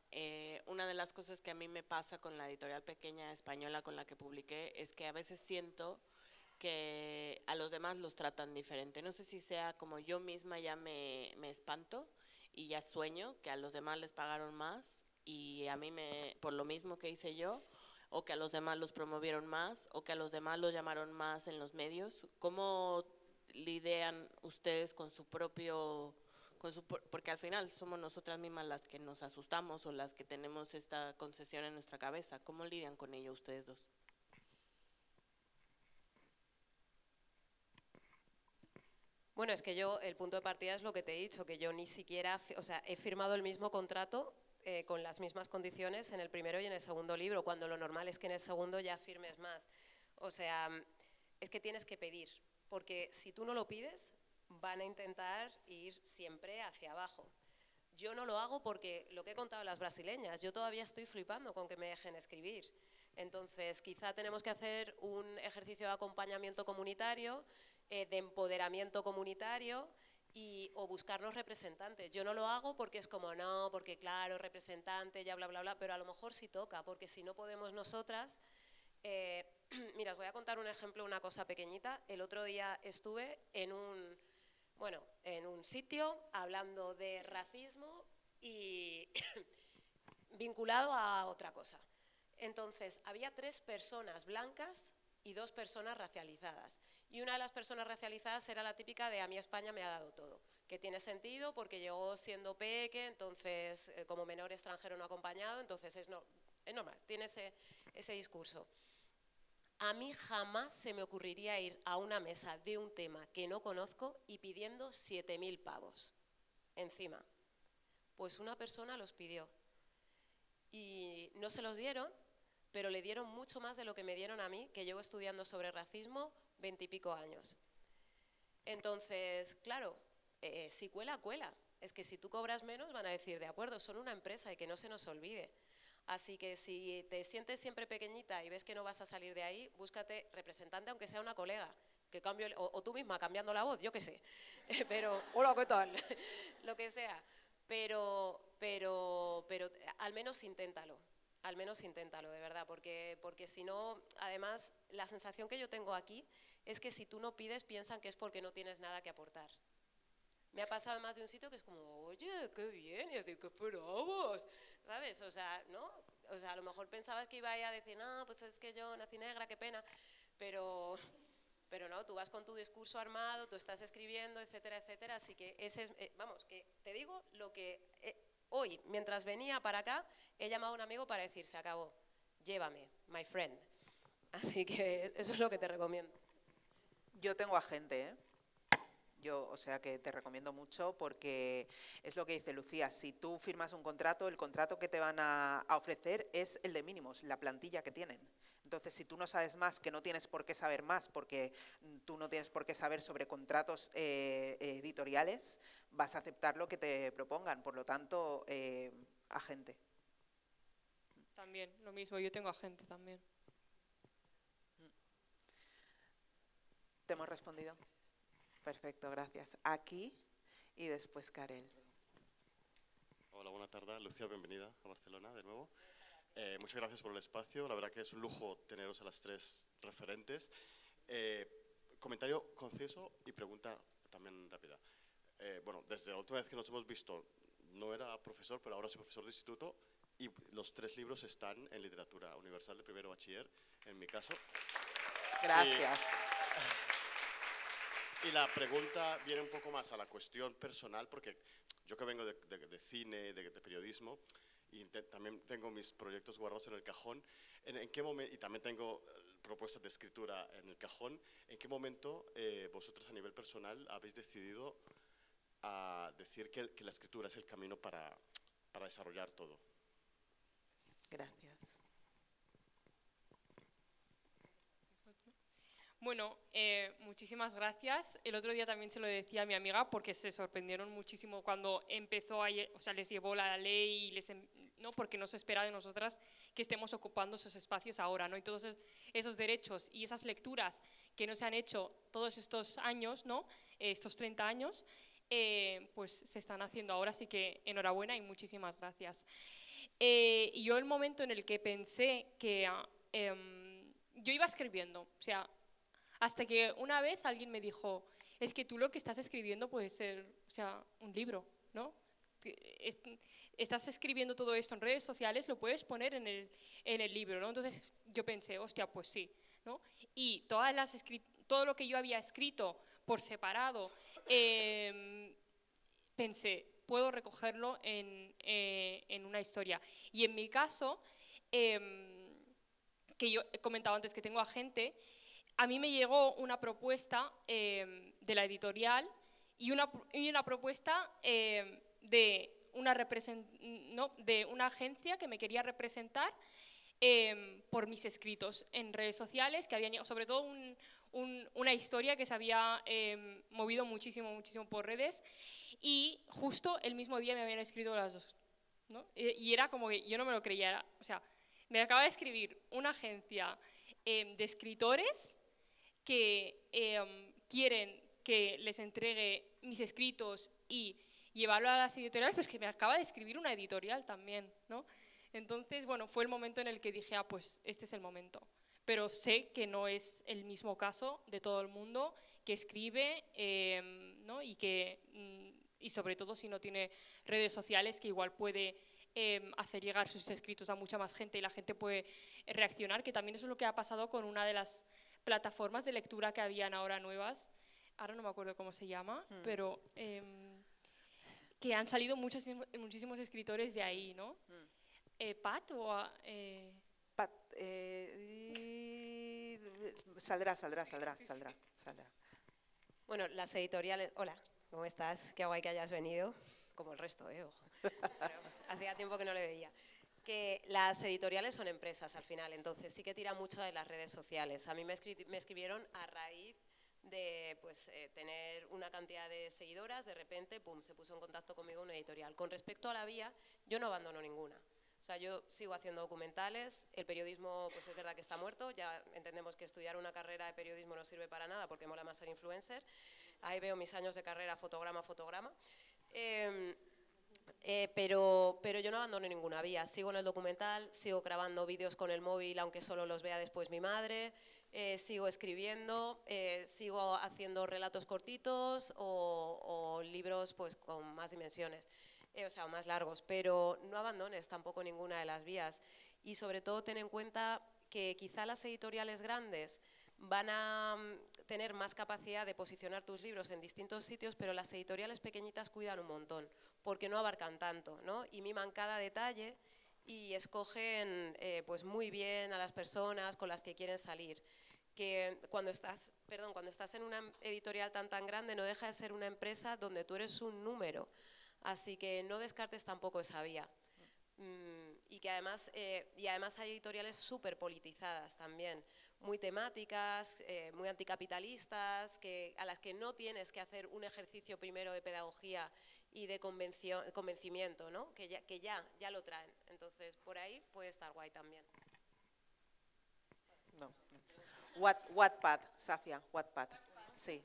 Una de las cosas que a mí me pasa con la editorial pequeña española con la que publiqué es que a veces siento que a los demás los tratan diferente. No sé si sea como yo misma ya me espanto y ya sueño que a los demás les pagaron más y a mí por lo mismo que hice yo, o que a los demás los promovieron más, o que a los demás los llamaron más en los medios. ¿Cómo lidian ustedes con su propio... porque al final somos nosotras mismas las que nos asustamos o las que tenemos esta concesión en nuestra cabeza? ¿Cómo lidian con ello ustedes dos? Bueno, es que yo, el punto de partida es lo que te he dicho, que yo ni siquiera, o sea, he firmado el mismo contrato con las mismas condiciones en el primero y en el segundo libro, cuando lo normal es que en el segundo ya firmes más. O sea, es que tienes que pedir, porque si tú no lo pides, van a intentar ir siempre hacia abajo. Yo no lo hago porque lo que he contado a las brasileñas, yo todavía estoy flipando con que me dejen escribir. Entonces, quizá tenemos que hacer un ejercicio de acompañamiento comunitario, de empoderamiento comunitario o buscarnos representantes. Yo no lo hago porque es como, no, porque claro, representante, ya bla, bla, bla, pero a lo mejor sí toca, porque si no podemos nosotras... mira, os voy a contar un ejemplo, una cosa pequeñita. El otro día estuve en un sitio hablando de racismo y vinculado a otra cosa. Entonces, había 3 personas blancas y 2 personas racializadas. Y una de las personas racializadas era la típica de a mí España me ha dado todo, que tiene sentido porque llegó siendo peque, entonces como menor extranjero no acompañado, entonces es normal, tiene ese discurso. A mí jamás se me ocurriría ir a una mesa de un tema que no conozco y pidiendo 7.000 pavos encima. Pues una persona los pidió y no se los dieron, pero le dieron mucho más de lo que me dieron a mí, que llevo estudiando sobre racismo 20 y pico años. Entonces, claro, si cuela, cuela. Es que si tú cobras menos van a decir, de acuerdo, son una empresa y que no se nos olvide. Así que si te sientes siempre pequeñita y ves que no vas a salir de ahí, búscate representante, aunque sea una colega, que cambie, o tú misma cambiando la voz, yo qué sé. Pero, hola, ¿qué tal? Lo que sea. Pero al menos inténtalo. Al menos inténtalo, de verdad, porque si no, además, la sensación que yo tengo aquí es que si tú no pides, piensan que es porque no tienes nada que aportar. Me ha pasado en más de un sitio que es como, oye, qué bien, y es decir, ¿qué esperabas? ¿Sabes? O sea, ¿no? O sea, a lo mejor pensabas que iba a decir, no, pues es que yo nací negra, qué pena, pero no, tú vas con tu discurso armado, tú estás escribiendo, etcétera, etcétera, así que ese es, vamos, que te digo lo que hoy, mientras venía para acá, he llamado a un amigo para decir, se acabó, llévame, my friend. Así que eso es lo que te recomiendo. Yo tengo agente, ¿eh? O sea que te recomiendo mucho porque es lo que dice Lucía, si tú firmas un contrato, el contrato que te van a ofrecer es el de mínimos, la plantilla que tienen. Entonces, si tú no sabes más, que no tienes por qué saber más, porque tú no tienes por qué saber sobre contratos editoriales, vas a aceptar lo que te propongan. Por lo tanto, agente. También, lo mismo, yo tengo agente también. ¿Te hemos respondido? Perfecto, gracias. Aquí y después Karel. Hola, buena tarde. Lucía, bienvenida a Barcelona de nuevo. Muchas gracias por el espacio. La verdad que es un lujo teneros a las tres referentes. Comentario conciso y pregunta también rápida. Bueno, desde la última vez que nos hemos visto, no era profesor, pero ahora soy profesor de instituto y los tres libros están en literatura universal de primero bachiller, en mi caso. Gracias. Y la pregunta viene un poco más a la cuestión personal, porque yo que vengo de cine, de periodismo, y también tengo mis proyectos guardados en el cajón, ¿en qué momento, y también tengo propuestas de escritura en el cajón, ¿en qué momento vosotros a nivel personal habéis decidido a decir que la escritura es el camino para desarrollar todo? Gracias. Bueno, muchísimas gracias. El otro día también se lo decía a mi amiga porque se sorprendieron muchísimo cuando empezó, o sea, les llevó la ley y ¿no? Porque no se espera de nosotras que estemos ocupando esos espacios ahora, ¿no? Y todos esos derechos y esas lecturas que no se han hecho todos estos años, ¿no? Estos 30 años, pues se están haciendo ahora, así que enhorabuena y muchísimas gracias. Y yo el momento en el que pensé que yo iba escribiendo, o sea, hasta que una vez alguien me dijo, es que tú lo que estás escribiendo puede ser, o sea, un libro, ¿no? Estás escribiendo todo esto en redes sociales, lo puedes poner en el libro, ¿no? Entonces yo pensé, hostia, pues sí, ¿no? Y todo lo que yo había escrito por separado, pensé, puedo recogerlo en una historia. Y en mi caso, que yo he comentado antes que tengo agente, a mí me llegó una propuesta de la editorial y una propuesta de una agencia que me quería representar por mis escritos en redes sociales, que habían, sobre todo una historia que se había movido muchísimo por redes, y justo el mismo día me habían escrito las dos, ¿no? Y era como que yo no me lo creía, o sea, me acaba de escribir una agencia de escritores que quieren que les entregue mis escritos y llevarlo a las editoriales, pues que me acaba de escribir una editorial también, ¿no? Entonces, bueno, fue el momento en el que dije, pues este es el momento. Pero sé que no es el mismo caso de todo el mundo que escribe, ¿no? Y sobre todo si no tiene redes sociales, que igual puede hacer llegar sus escritos a mucha más gente y la gente puede reaccionar, que también eso es lo que ha pasado con una de las plataformas de lectura que habían ahora nuevas, ahora no me acuerdo cómo se llama, pero que han salido muchísimos escritores de ahí, ¿no? ¿Pat o...? Pat, saldrá. Bueno, las editoriales... Hola, ¿cómo estás? Qué guay que hayas venido, como el resto, ojo. Pero hacía tiempo que no le veía. Que las editoriales son empresas al final, entonces sí que tira mucho de las redes sociales. A mí me escribieron a raíz de tener una cantidad de seguidoras, de repente, pum, se puso en contacto conmigo una editorial. Con respecto a la vía, yo no abandono ninguna. O sea, yo sigo haciendo documentales, el periodismo pues es verdad que está muerto, ya entendemos que estudiar una carrera de periodismo no sirve para nada porque mola más ser influencer. Ahí veo mis años de carrera fotograma. Pero yo no abandono ninguna vía, sigo en el documental, sigo grabando vídeos con el móvil aunque solo los vea después mi madre, sigo escribiendo, sigo haciendo relatos cortitos o libros pues con más dimensiones, o sea, más largos, pero no abandones tampoco ninguna de las vías y sobre todo ten en cuenta que quizá las editoriales grandes van a tener más capacidad de posicionar tus libros en distintos sitios, pero las editoriales pequeñitas cuidan un montón, porque no abarcan tanto, ¿no? Y miman cada detalle y escogen pues muy bien a las personas con las que quieren salir. Que cuando estás en una editorial tan grande no deja de ser una empresa donde tú eres un número, así que no descartes tampoco esa vía. Y además hay editoriales súper politizadas también, muy temáticas, muy anticapitalistas, a las que no tienes que hacer un ejercicio primero de pedagogía y de convencimiento, ¿no? que ya lo traen. Entonces, por ahí puede estar guay también. No. Wattpad, Safia, Wattpad. Sí.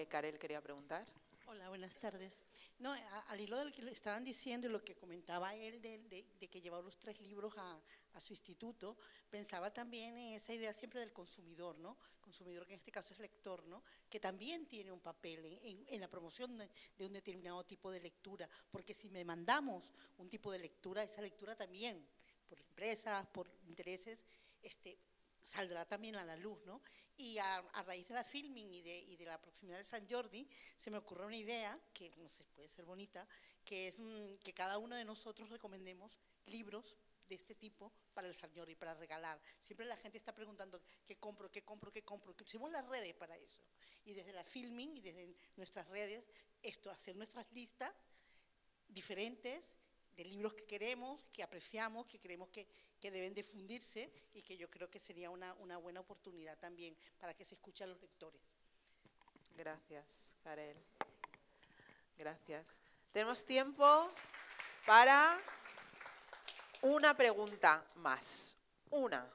Karel quería preguntar. Hola, buenas tardes. No, al hilo de lo que le estaban diciendo y lo que comentaba él de que llevaba los 3 libros a su instituto, pensaba también en esa idea siempre del consumidor, ¿no? Consumidor que en este caso es lector, ¿no? Que también tiene un papel en la promoción de un determinado tipo de lectura, porque si demandamos un tipo de lectura, esa lectura también, por empresas, por intereses, saldrá también a la luz, ¿no? Y a raíz de la filming y de la proximidad del San Jordi, se me ocurre una idea, que no sé, puede ser bonita, que es que cada uno de nosotros recomendemos libros de este tipo para el San Jordi, para regalar. Siempre la gente está preguntando qué compro, qué compro, qué compro. Usemos las redes para eso. Y desde la filming y desde nuestras redes, hacer nuestras listas diferentes de libros que queremos, que apreciamos, que creemos que deben difundirse y que yo creo que sería una buena oportunidad también para que se escuche a los lectores. Gracias, Karel. Gracias. Tenemos tiempo para una pregunta más. Una.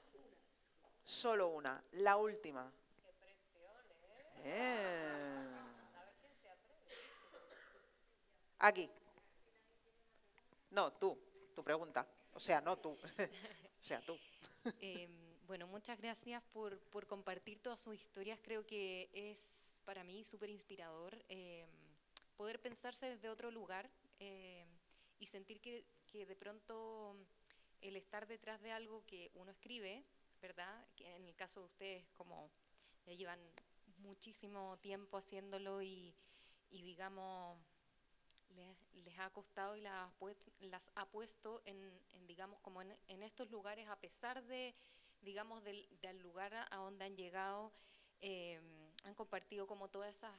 Solo una. La última. Qué presión, ¿eh? A ver quién se atreve. Aquí. No, tú. Tu pregunta. O sea, no tú. O sea, tú. Bueno, muchas gracias por compartir todas sus historias. Creo que es para mí súper inspirador poder pensarse desde otro lugar y sentir que de pronto el estar detrás de algo que uno escribe, ¿verdad? Que en el caso de ustedes, como ya llevan muchísimo tiempo haciéndolo y digamos, les ha costado y las ha puesto digamos, como en estos lugares, a pesar de, digamos, del lugar a donde han llegado, han compartido como todas esas,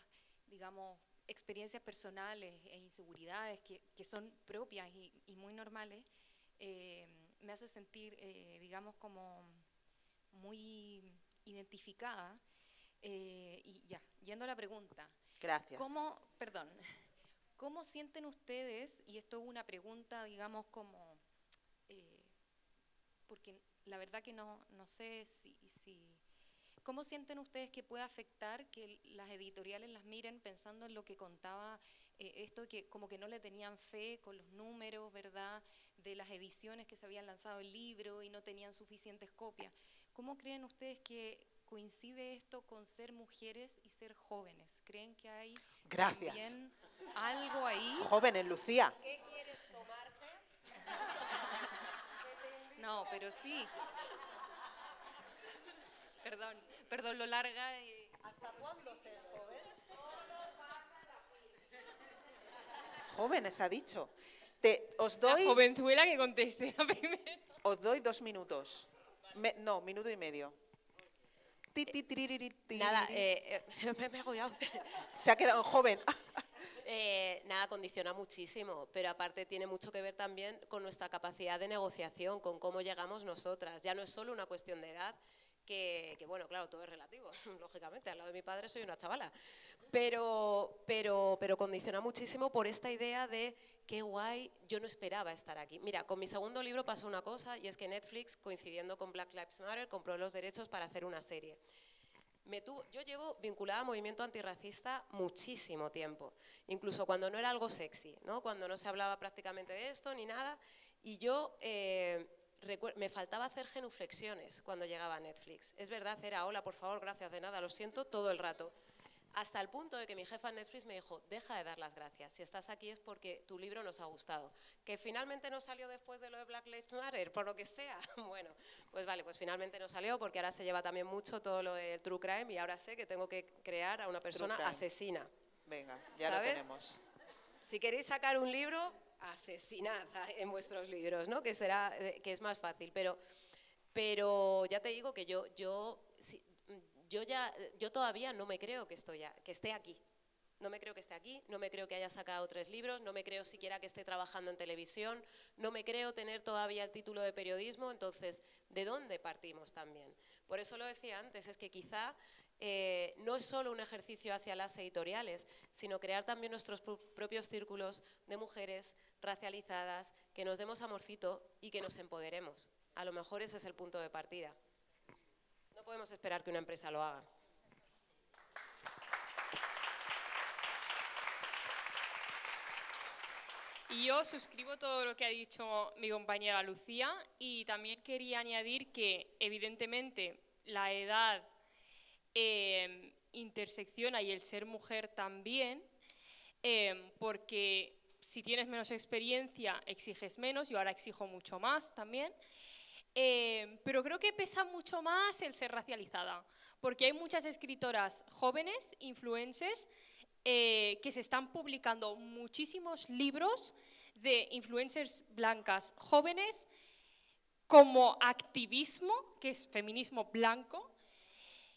digamos, experiencias personales e inseguridades que son propias y muy normales. Me hace sentir, digamos, como muy identificada. Y ya, yendo a la pregunta. Gracias. ¿Cómo sienten ustedes, y esto es una pregunta, digamos, como, porque la verdad que no sé ¿cómo sienten ustedes que puede afectar que las editoriales las miren pensando en lo que contaba, esto que como que no le tenían fe con los números, ¿verdad?, de las ediciones que se habían lanzado el libro y no tenían suficientes copias? ¿Cómo creen ustedes que coincide esto con ser mujeres y ser jóvenes? ¿Creen que hay también algo ahí? Jóvenes, Lucía. ¿Qué quieres tomarte? No, pero sí. Perdón lo larga. ¿Hasta cuándo se es joven? Jóvenes, ha dicho. Os La doy... jovenzuela que conteste la primera. Os doy 2 minutos. No, minuto y medio. Nada, me he agobiado. Se ha quedado joven. Nada, condiciona muchísimo, pero aparte tiene mucho que ver también con nuestra capacidad de negociación, con cómo llegamos nosotras. Ya no es solo una cuestión de edad, que bueno, claro, todo es relativo, lógicamente, al lado de mi padre soy una chavala, pero condiciona muchísimo por esta idea de qué guay, yo no esperaba estar aquí. Mira, con mi segundo libro pasó una cosa, y es que Netflix, coincidiendo con Black Lives Matter, compró los derechos para hacer una serie. Yo llevo vinculada a movimiento antirracista muchísimo tiempo, incluso cuando no era algo sexy, ¿no? Cuando no se hablaba prácticamente de esto ni nada, y yo me faltaba hacer genuflexiones cuando llegaba a Netflix. Es verdad, era hola, por favor, gracias, de nada, lo siento, todo el rato. Hasta el punto de que mi jefa en Netflix me dijo, deja de dar las gracias, si estás aquí es porque tu libro nos ha gustado. Que finalmente no salió después de lo de Black Lives Matter, por lo que sea. Bueno, pues vale, pues finalmente no salió porque ahora se lleva también mucho todo lo del true crime y ahora sé que tengo que crear a una persona asesina. Venga, ya ¿sabes? Lo tenemos. Si queréis sacar un libro, asesinad en vuestros libros, ¿no? Que es más fácil, pero ya te digo que yo todavía no me creo que esté aquí. No me creo que esté aquí, no me creo que haya sacado 3 libros, no me creo siquiera que esté trabajando en televisión, no me creo tener todavía el título de periodismo. Entonces, ¿de dónde partimos también? Por eso lo decía antes, es que quizá no es solo un ejercicio hacia las editoriales, sino crear también nuestros propios círculos de mujeres racializadas, que nos demos amorcito y que nos empoderemos. A lo mejor ese es el punto de partida. No podemos esperar que una empresa lo haga. Y yo suscribo todo lo que ha dicho mi compañera Lucía y también quería añadir que evidentemente la edad intersecciona y el ser mujer también, porque si tienes menos experiencia exiges menos, yo ahora exijo mucho más también, pero creo que pesa mucho más el ser racializada, porque hay muchas escritoras jóvenes, influencers, que se están publicando muchísimos libros de influencers blancas jóvenes como activismo, que es feminismo blanco,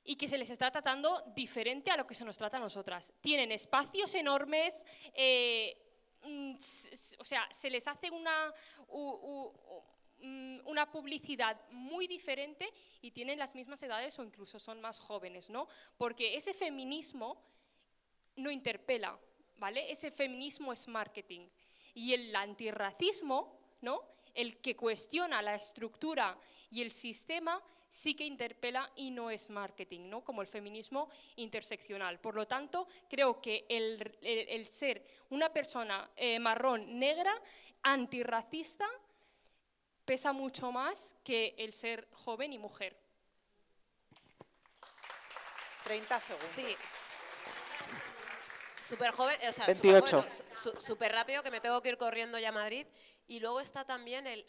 y que se les está tratando diferente a lo que se nos trata a nosotras. Tienen espacios enormes, o sea, se les hace una publicidad muy diferente y tienen las mismas edades o incluso son más jóvenes, ¿no? Porque ese feminismo no interpela, ¿vale? Ese feminismo es marketing. Y el antirracismo, ¿no? El que cuestiona la estructura y el sistema sí que interpela y no es marketing, ¿no? Como el feminismo interseccional. Por lo tanto, creo que el ser una persona marrón, negra, antirracista, pesa mucho más que el ser joven y mujer. 30 segundos. Sí. Súper joven, o sea, 28. súper rápido, que me tengo que ir corriendo ya a Madrid. Y luego está también el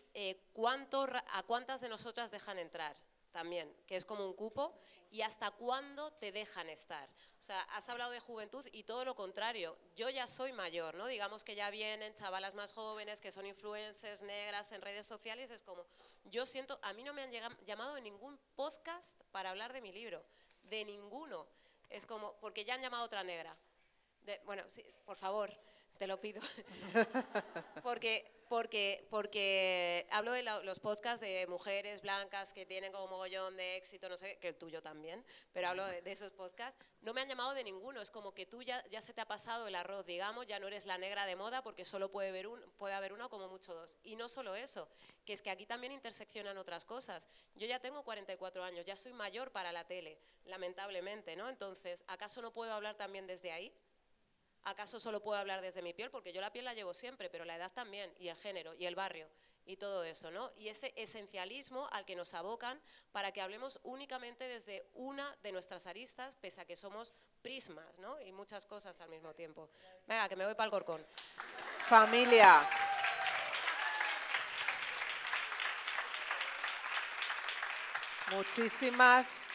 a cuántas de nosotras dejan entrar, también, que es como un cupo, y hasta cuándo te dejan estar. O sea, has hablado de juventud y todo lo contrario. Yo ya soy mayor, ¿no? Digamos que ya vienen chavalas más jóvenes que son influencers negras en redes sociales. Es como, yo siento, a mí no me han llamado en ningún podcast para hablar de mi libro, de ninguno. Es como, porque ya han llamado a otra negra. Bueno, sí, por favor, te lo pido. porque hablo de los podcasts de mujeres blancas que tienen como mogollón de éxito, no sé, que el tuyo también, pero hablo de esos podcasts. No me han llamado de ninguno, es como que tú ya se te ha pasado el arroz, digamos, ya no eres la negra de moda porque solo puede haber uno o como mucho dos. Y no solo eso, que es que aquí también interseccionan otras cosas. Yo ya tengo 44 años, ya soy mayor para la tele, lamentablemente, ¿no? Entonces, ¿acaso no puedo hablar también desde ahí? ¿Acaso solo puedo hablar desde mi piel? Porque yo la piel la llevo siempre, pero la edad también, y el género, y el barrio, y todo eso, ¿no? Y ese esencialismo al que nos abocan para que hablemos únicamente desde una de nuestras aristas, pese a que somos prismas, ¿no? Y muchas cosas al mismo tiempo. Venga, que me voy para el Corcón. Familia. Muchísimas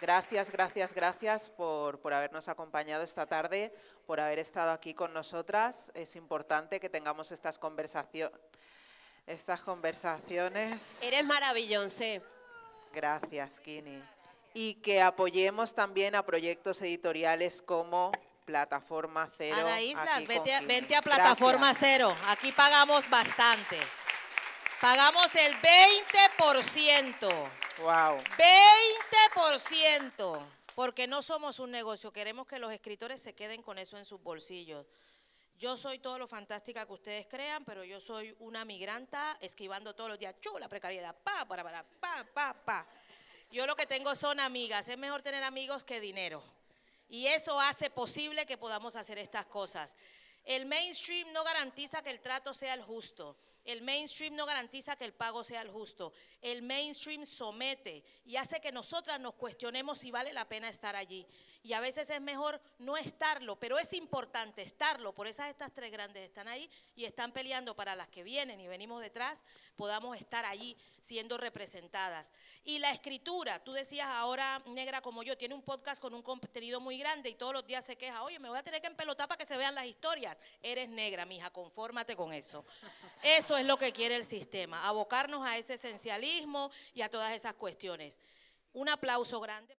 gracias por habernos acompañado esta tarde, por haber estado aquí con nosotras. Es importante que tengamos estas conversaciones. Eres maravillosa. Gracias, Kini. Y que apoyemos también a proyectos editoriales como Plataforma Cero. Ana Islas, aquí con Kini. vente a Plataforma Cero. Aquí pagamos bastante. Pagamos el 20%. Wow. 20%. Porque no somos un negocio. Queremos que los escritores se queden con eso en sus bolsillos. Yo soy todo lo fantástica que ustedes crean, pero yo soy una migranta esquivando todos los días. La precariedad. Pa. Yo lo que tengo son amigas. Es mejor tener amigos que dinero. Y eso hace posible que podamos hacer estas cosas. El mainstream no garantiza que el trato sea el justo. El mainstream no garantiza que el pago sea el justo. El mainstream somete y hace que nosotras nos cuestionemos si vale la pena estar allí. Y a veces es mejor no estarlo, pero es importante estarlo. Por eso estas tres grandes están ahí y están peleando para las que vienen y venimos detrás, podamos estar allí siendo representadas. Y la escritura, tú decías ahora, negra como yo, tiene un podcast con un contenido muy grande y todos los días se queja, oye, me voy a tener que empelotar para que se vean las historias. Eres negra, mija, confórmate con eso. Eso es lo que quiere el sistema, abocarnos a ese esencialismo y a todas esas cuestiones. Un aplauso grande.